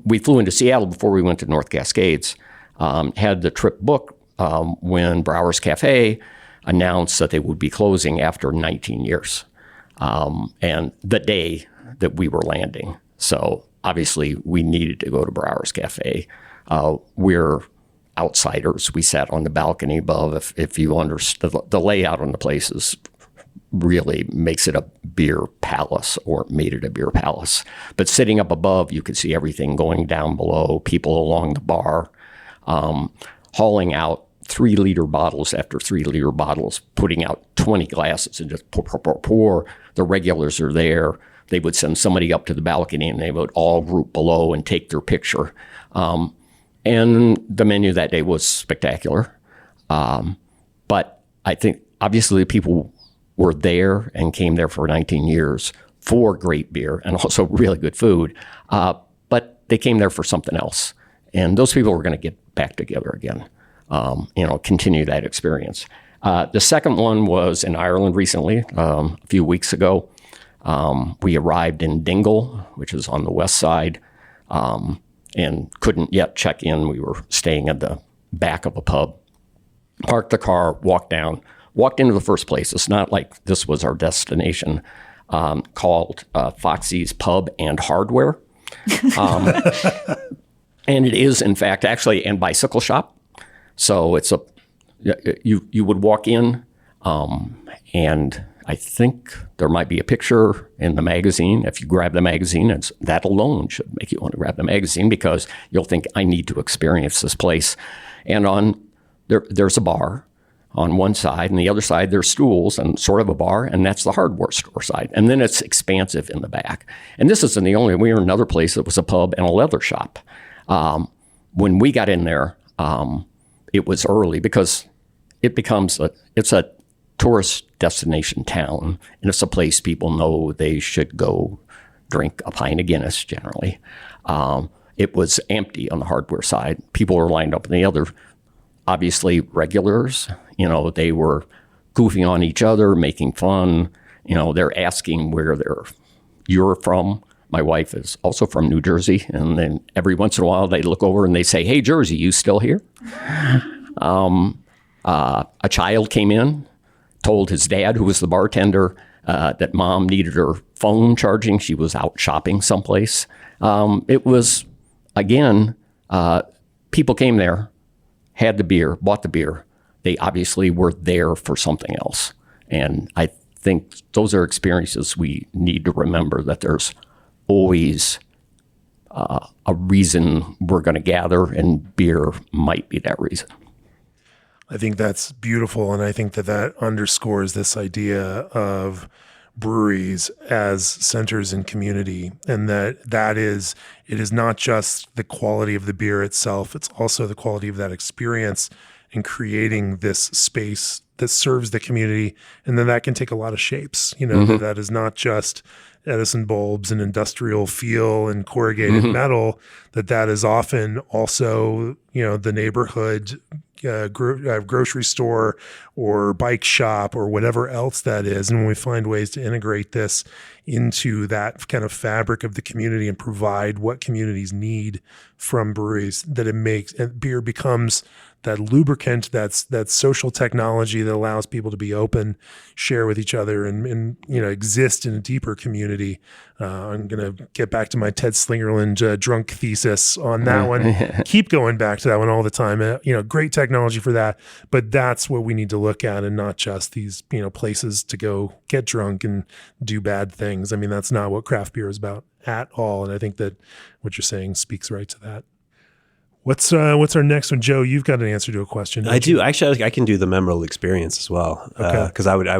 We flew into Seattle before we went to North Cascades, had the trip booked when Brower's Cafe announced that they would be closing after 19 years, and the day that we were landing. So obviously we needed to go to Brower's Cafe. We're outsiders. We sat on the balcony above. If you understand, the layout on the place is really makes it a beer palace, or made it a beer palace. But sitting up above, you could see everything going down below, people along the bar, hauling out 3-liter bottles after 3-liter bottles, putting out 20 glasses and just pour. The regulars are there. They would send somebody up to the balcony and they would all group below and take their picture. And the menu that day was spectacular. But I think obviously people were there and came there for 19 years for great beer and also really good food. But they came there for something else. And those people were going to get back together again, continue that experience. The second one was in Ireland recently, a few weeks ago. We arrived in Dingle, which is on the west side, and couldn't yet check in. We were staying at the back of a pub, parked the car, walked into the first place. It's not like this was our destination, called Foxy's Pub and Hardware. And it is, in fact, actually a bicycle shop. So it's you would walk in, and I think there might be a picture in the magazine. If you grab the magazine, that alone should make you want to grab the magazine, because you'll think, I need to experience this place. And there's a bar on one side, and the other side there's stools and sort of a bar, and that's the hardware store side. And then it's expansive in the back. And this isn't the only. We were in another place that was a pub and a leather shop. When we got in there, it was early, because it's a tourist destination town, and it's a place people know they should go drink a pint of Guinness generally. It was empty on the hardware side. People were lined up in the other. Obviously, regulars, they were goofing on each other, making fun. They're asking where you're from. My wife is also from New Jersey. And then every once in a while, they look over and they say, "Hey, Jersey, you still here?" A child came in, told his dad, who was the bartender, that mom needed her phone charging. She was out shopping someplace. It was, again, people came there, had the beer, bought the beer. They obviously were there for something else. And I think those are experiences we need to remember, that there's always a reason we're going to gather, and beer might be that reason. I think that's beautiful. And I think that underscores this idea of breweries as centers in community, and it is not just the quality of the beer itself, it's also the quality of that experience and creating this space that serves the community. And then that can take a lot of shapes. That is not just Edison bulbs and industrial feel and corrugated metal, that is often also, the neighborhood grocery store or bike shop or whatever else that is. And when we find ways to integrate this into that kind of fabric of the community and provide what communities need from breweries, that it makes beer becomes that lubricant, that's social technology that allows people to be open, share with each other, and exist in a deeper community. I'm going to get back to my Ted Slingerland drunk thesis on that one. Keep going back to that one all the time. Great technology for that, but that's what we need to look at, and not just these places to go get drunk and do bad things. I mean, that's not what craft beer is about at all. And I think that what you're saying speaks right to that. What's our next one, Joe? You've got an answer to a question. I do. Actually, I can do the memorable experience as well. Okay. Because I would, I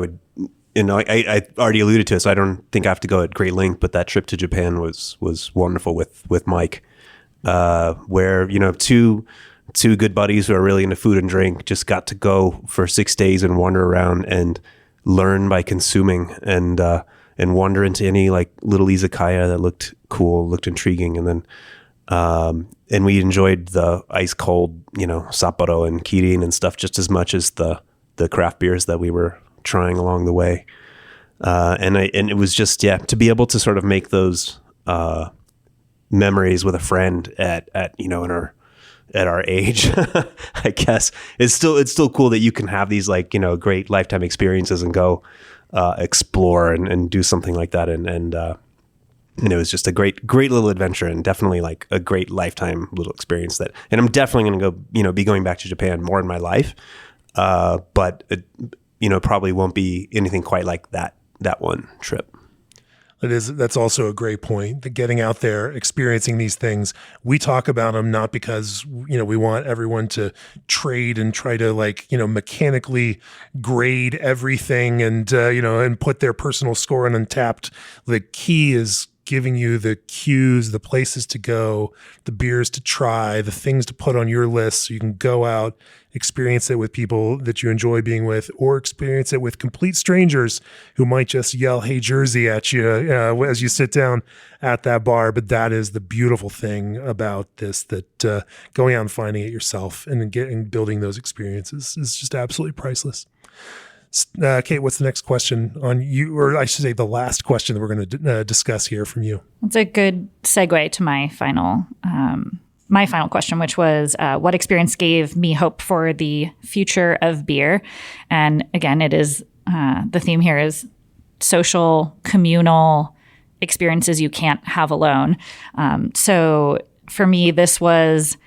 already alluded to it, so I don't think I have to go at great length. But that trip to Japan was wonderful with Mike, where two good buddies who are really into food and drink just got to go for 6 days and wander around and learn by consuming and wander into any like little izakaya that looked cool, looked intriguing, and then. And we enjoyed the ice cold, Sapporo and Kirin and stuff just as much as the craft beers that we were trying along the way. And it was just, to be able to sort of make those, memories with a friend at our age, I guess it's still cool that you can have these great lifetime experiences and go, explore and do something like that. And it was just a great little adventure, and definitely like a great lifetime little experience and I'm definitely going to go, be going back to Japan more in my life. But it, probably won't be anything quite like that one trip. That's also a great point, that getting out there, experiencing these things. We talk about them not because, we want everyone to trade and try to mechanically grade everything and, and put their personal score on Untapped. The key is giving you the cues, the places to go, the beers to try, the things to put on your list so you can go out, experience it with people that you enjoy being with, or experience it with complete strangers who might just yell, "Hey, Jersey," at you as you sit down at that bar. But that is the beautiful thing about this, that going out and finding it yourself and building those experiences is just absolutely priceless. Kate, what's the next question on you, or I should say the last question that we're going to discuss here from you? It's a good segue to my final question, which was what experience gave me hope for the future of beer? And again, it is the theme here is social, communal experiences you can't have alone. So for me, this was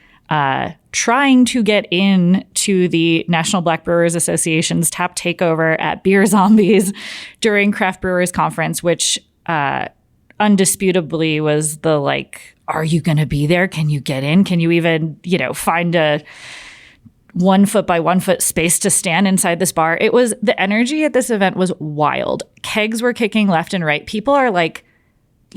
trying to get into the National Black Brewers Association's tap takeover at Beer Zombies during Craft Brewers Conference, which undisputably was the are you going to be there? Can you get in? Can you even, find a 1 foot by 1 foot space to stand inside this bar? It was, the energy at this event was wild. Kegs were kicking left and right. People are like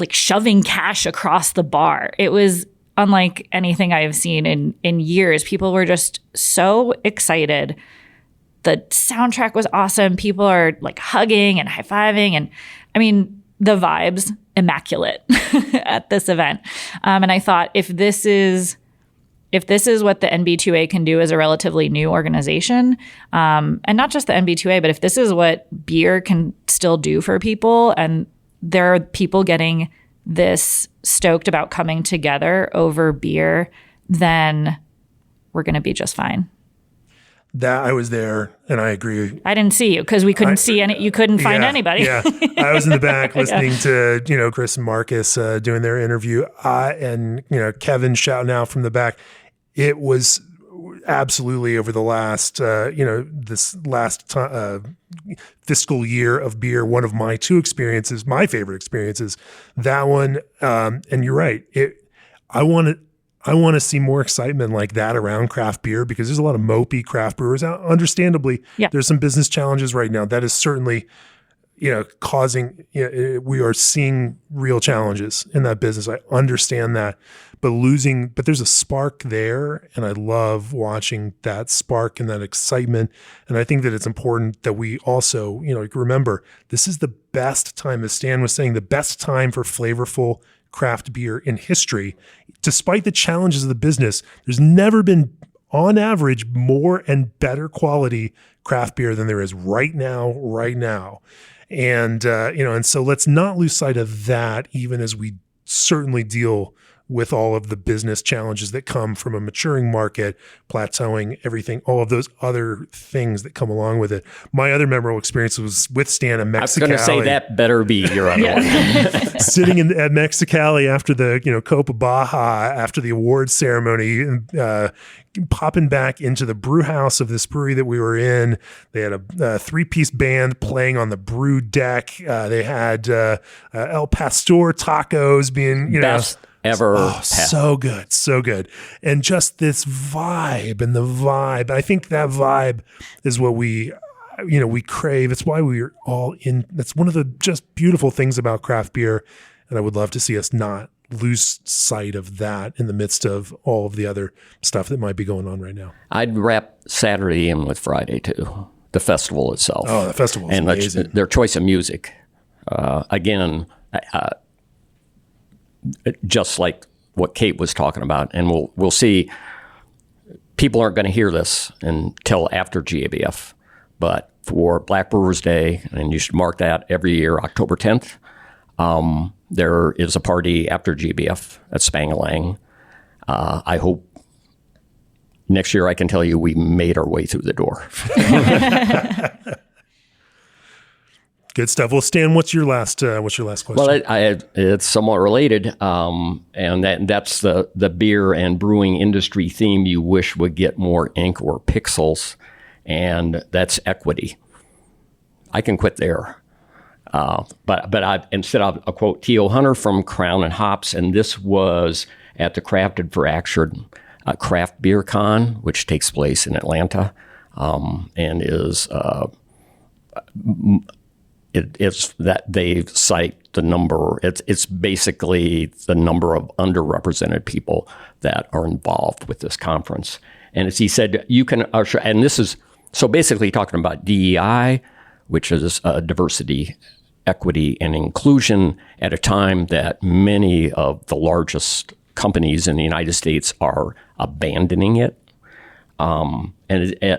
shoving cash across the bar. It was unlike anything I have seen in years. People were just so excited. The soundtrack was awesome. People are hugging and high-fiving. And I mean, the vibes, immaculate at this event. And I thought, if this is what the NB2A can do as a relatively new organization, and not just the NB2A, but if this is what beer can still do for people, and there are people getting this stoked about coming together over beer, then we're going to be just fine. That I was there, and I agree. I didn't see you because we couldn't see any. You couldn't find anybody. Yeah, I was in the back listening to Chris and Marcus doing their interview, and Kevin shouting out from the back. It was absolutely over the last this last fiscal year of beer, one of my my favorite experiences. That one, and you're right. I want to see more excitement like that around craft beer, because there's a lot of mopey craft brewers out. Understandably, there's some business challenges right now. That is certainly, causing, we are seeing real challenges in that business. I understand that, but there's a spark there. And I love watching that spark and that excitement. And I think that it's important that we also, remember this is the best time, as Stan was saying, the best time for flavorful craft beer in history. Despite the challenges of the business, there's never been, on average, more and better quality craft beer than there is right now. And, and so let's not lose sight of that, even as we certainly deal with all of the business challenges that come from a maturing market, plateauing, everything, all of those other things that come along with it. My other memorable experience was with Stan at Mexicali. I was going to say that better be your other one. Sitting at Mexicali after the Copa Baja, after the awards ceremony, popping back into the brew house of this brewery that we were in. They had a 3-piece band playing on the brew deck. They had El Pastor tacos being, best ever. Oh, so good. And just this vibe, I think that vibe is what we crave. It's why we're all in. That's one of the just beautiful things about craft beer. And I would love to see us not lose sight of that in the midst of all of the other stuff that might be going on right now. I'd wrap Saturday in with Friday too. The festival itself. Oh, the festival is amazing. Their choice of music. Again, just like what Kate was talking about, and we'll see. People aren't going to hear this until after GABF, but for Black Brewers Day, and you should mark that every year, October 10th, there is a party after GABF at Spangalang. I hope next year I can tell you we made our way through the door. Good stuff. Well, Stan, what's your last question? Well, it's somewhat related, and that's the beer and brewing industry theme you wish would get more ink or pixels, and that's equity. I can quit there, but instead I'll quote T.O. Hunter from Crown and Hops, and this was at the Crafted for Action Craft Beer Con, which takes place in Atlanta, and is. It's that they cite the number. It's basically the number of underrepresented people that are involved with this conference. And as he said, you can usher, and this is so basically talking about DEI, which is diversity, equity, and inclusion at a time that many of the largest companies in the United States are abandoning it. And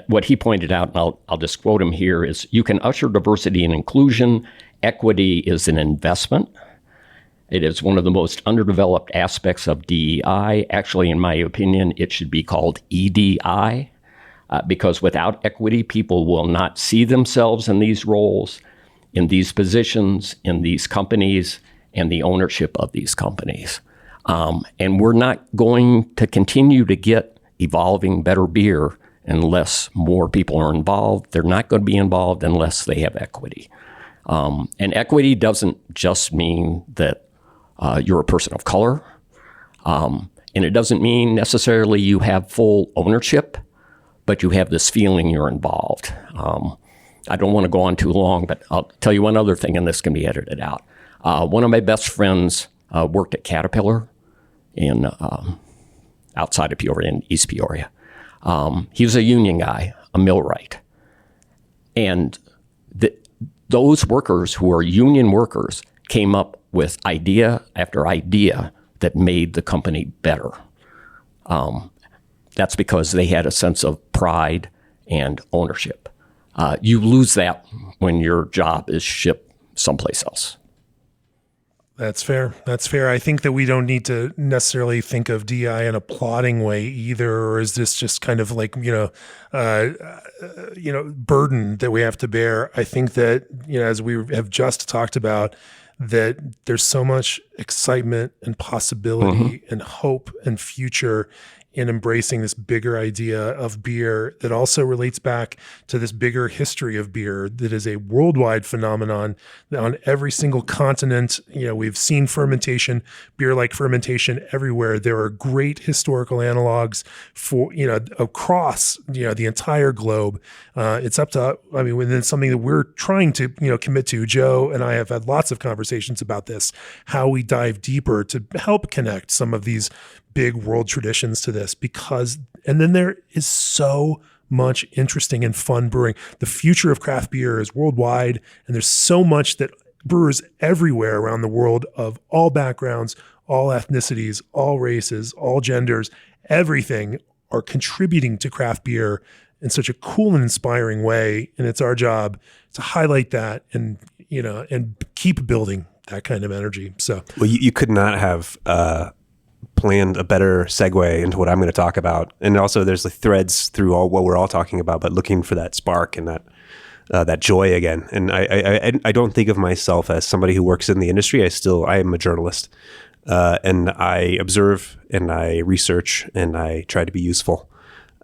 what he pointed out, and I'll just quote him here, is you can usher diversity and inclusion. Equity is an investment. It is one of the most underdeveloped aspects of DEI. Actually, in my opinion, it should be called EDI, because without equity, people will not see themselves in these roles, in these positions, in these companies, and the ownership of these companies. And we're not going to continue to get evolving better beer unless more people are involved. They're not going to be involved unless they have equity. And equity doesn't just mean that you're a person of color. And it doesn't mean necessarily you have full ownership, but you have this feeling you're involved. I don't want to go on too long, but I'll tell you one other thing, and this can be edited out. One of my best friends worked at Caterpillar in outside of Peoria, in East Peoria. He was a union guy, a millwright. And those workers who are union workers came up with idea after idea that made the company better. That's because they had a sense of pride and ownership. You lose that when your job is shipped someplace else. That's fair. I think that we don't need to necessarily think of DI in a plotting way either, or is this just kind of like, burden that we have to bear? I think that, as we have just talked about, that there's so much excitement and possibility and hope and future in embracing this bigger idea of beer that also relates back to this bigger history of beer that is a worldwide phenomenon on every single continent. We've seen fermentation, beer-like fermentation everywhere. There are great historical analogs for, across, the entire globe. It's up to, when it's something that we're trying to, commit to. Joe and I have had lots of conversations about this, how we dive deeper to help connect some of these big world traditions to this, and then there is so much interesting and fun brewing. The future of craft beer is worldwide, and there's so much that brewers everywhere around the world of all backgrounds, all ethnicities, all races, all genders, everything are contributing to craft beer in such a cool and inspiring way. And it's our job to highlight that and keep building that kind of energy. So, well, you could not have, planned a better segue into what I'm going to talk about. And also there's the threads through all what we're all talking about, but looking for that spark and that joy again. And I don't think of myself as somebody who works in the industry. I am a journalist, and I observe and I research and I try to be useful.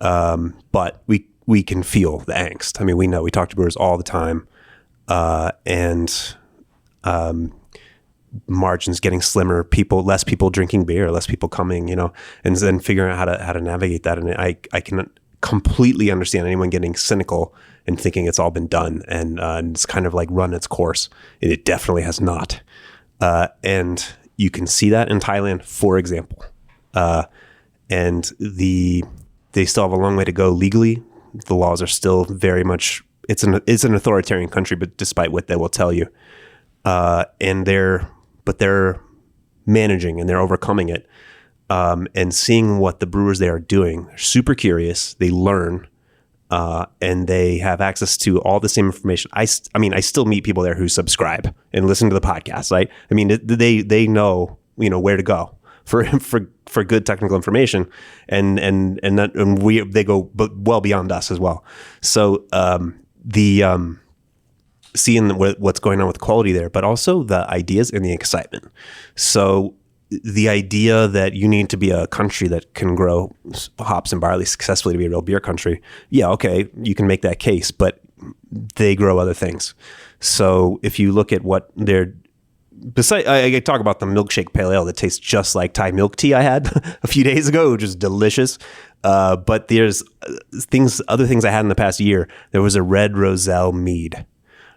But we can feel the angst. We talk to brewers all the time, and margins getting slimmer, less people drinking beer, less people coming, and then figuring out how to navigate that. And I can completely understand anyone getting cynical and thinking it's all been done and it's kind of like run its course. It definitely has not. And you can see that in Thailand, for example. And they still have a long way to go legally. The laws are still very much, it's an authoritarian country, but despite what they will tell you. But they're managing and they're overcoming it, and seeing what the brewers they are doing. They're super curious. They learn, and they have access to all the same information. I still meet people there who subscribe and listen to the podcast. Right? They know where to go for good technical information, and they go well beyond us as well. So seeing what's going on with quality there, but also the ideas and the excitement. So the idea that you need to be a country that can grow hops and barley successfully to be a real beer country. Yeah, okay, you can make that case, but they grow other things. So if you look at what they're, I talk about the milkshake pale ale that tastes just like Thai milk tea I had a few days ago, which is delicious. But there's other things I had in the past year. There was a red roselle mead.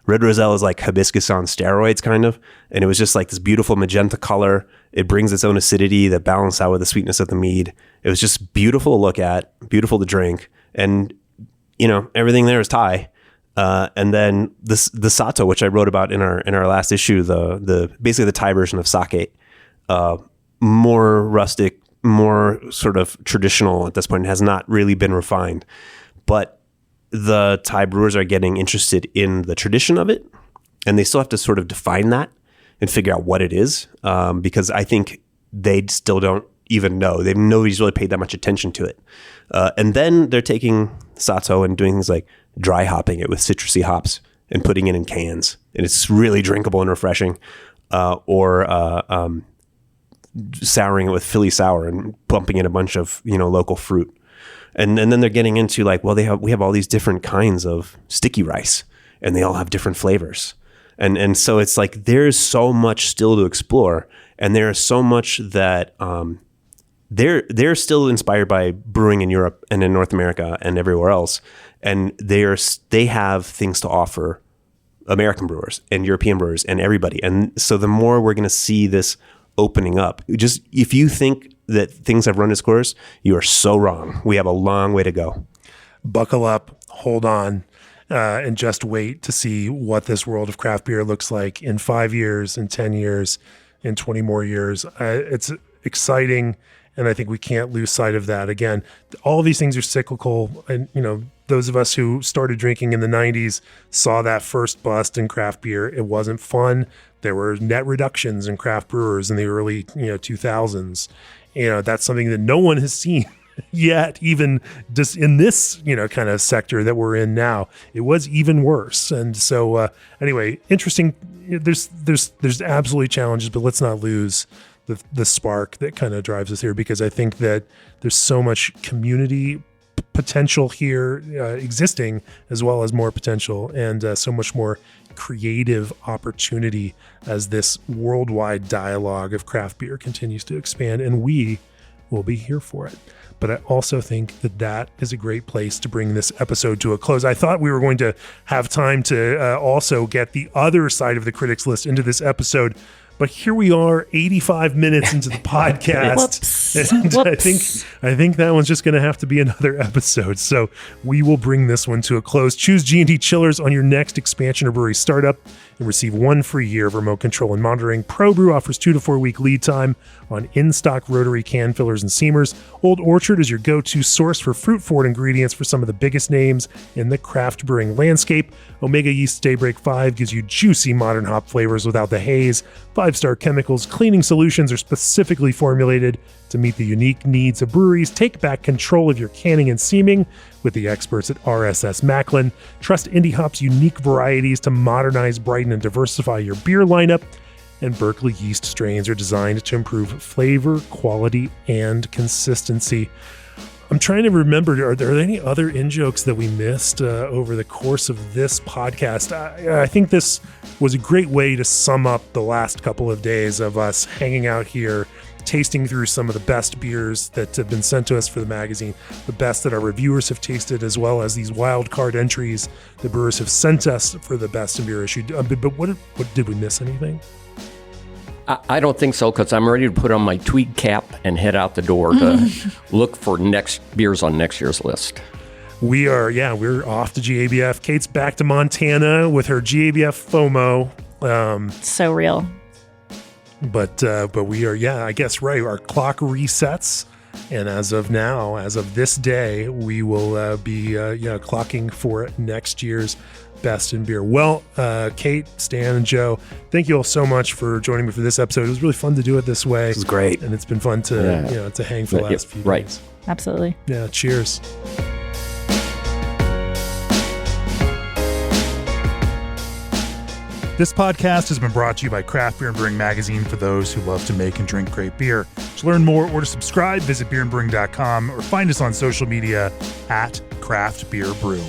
Red Roselle is like hibiscus on steroids, kind of. And it was just like this beautiful magenta color. It brings its own acidity that balances out with the sweetness of the mead. It was just beautiful to look at, beautiful to drink. And, everything there is Thai. And then the Sato, which I wrote about in our last issue, basically the Thai version of sake, more rustic, more sort of traditional at this point, has not really been refined. But the Thai brewers are getting interested in the tradition of it, and they still have to sort of define that and figure out what it is, because I think they still don't even know. Nobody's really paid that much attention to it. And then they're taking Sato and doing things like dry hopping it with citrusy hops and putting it in cans, and it's really drinkable and refreshing, or souring it with Philly sour and bumping in a bunch of local fruit. And then they're getting into like, well, we have all these different kinds of sticky rice, and they all have different flavors. And so it's like there's so much still to explore, and there's so much that they're still inspired by brewing in Europe and in North America and everywhere else, and they have things to offer American brewers and European brewers and everybody. And so the more we're going to see this opening up, just if you think that things have run its course, you are so wrong. We have a long way to go. Buckle up, hold on, and just wait to see what this world of craft beer looks like in 5 years, in 10 years, in 20 more years. It's exciting, and I think we can't lose sight of that. Again, all of these things are cyclical, and those of us who started drinking in the 90s saw that first bust in craft beer. It wasn't fun. There were net reductions in craft brewers in the early 2000s. That's something that no one has seen Yet, even just in this, kind of sector that we're in now, it was even worse. And so, anyway, interesting. There's absolutely challenges, but let's not lose the spark that kind of drives us here, because I think that there's so much community potential here existing, as well as more potential and so much more creative opportunity as this worldwide dialogue of craft beer continues to expand, and we will be here for it. But I also think that is a great place to bring this episode to a close. I thought we were going to have time to also get the other side of the critics list into this episode, but here we are, 85 minutes into the podcast. Whoops. And Whoops. I think that one's just going to have to be another episode. So we will bring this one to a close. Choose G&D Chillers on your next expansion or brewery startup and receive 1 free year of remote control and monitoring. ProBrew offers 2 to 4 week lead time on in-stock rotary can fillers and seamers. Old Orchard is your go-to source for fruit-forward ingredients for some of the biggest names in the craft brewing landscape. Omega Yeast Daybreak 5 gives you juicy modern hop flavors without the haze. 5-star chemicals cleaning solutions are specifically formulated to meet the unique needs of breweries. Take back control of your canning and seaming with the experts at RSS Macklin. Trust Indie Hop's unique varieties to modernize, brighten, and diversify your beer lineup. And Berkeley yeast strains are designed to improve flavor, quality, and consistency. I'm trying to remember, are there any other in-jokes that we missed over the course of this podcast? I think this was a great way to sum up the last couple of days of us hanging out here, tasting through some of the best beers that have been sent to us for the magazine, the best that our reviewers have tasted, as well as these wild card entries the brewers have sent us for the best in beer issue. But what did we miss anything? I don't think so, because I'm ready to put on my tweed cap and head out the door to look for next beers on next year's list. We're off to GABF. Kate's back to Montana with her GABF FOMO. So real. But we are, I guess, right. Our clock resets. And as of now, as of this day, we will be clocking for next year's Best in Beer. Well, Kate, Stan, and Joe, thank you all so much for joining me for this episode. It was really fun to do it this way. This is great. And it's been fun to to hang for the last few days. Absolutely. Yeah, cheers. This podcast has been brought to you by Craft Beer Brewing magazine for those who love to make and drink great beer. To learn more or to subscribe, visit beerandbrewing.com or find us on social media at Craft Beer Brew.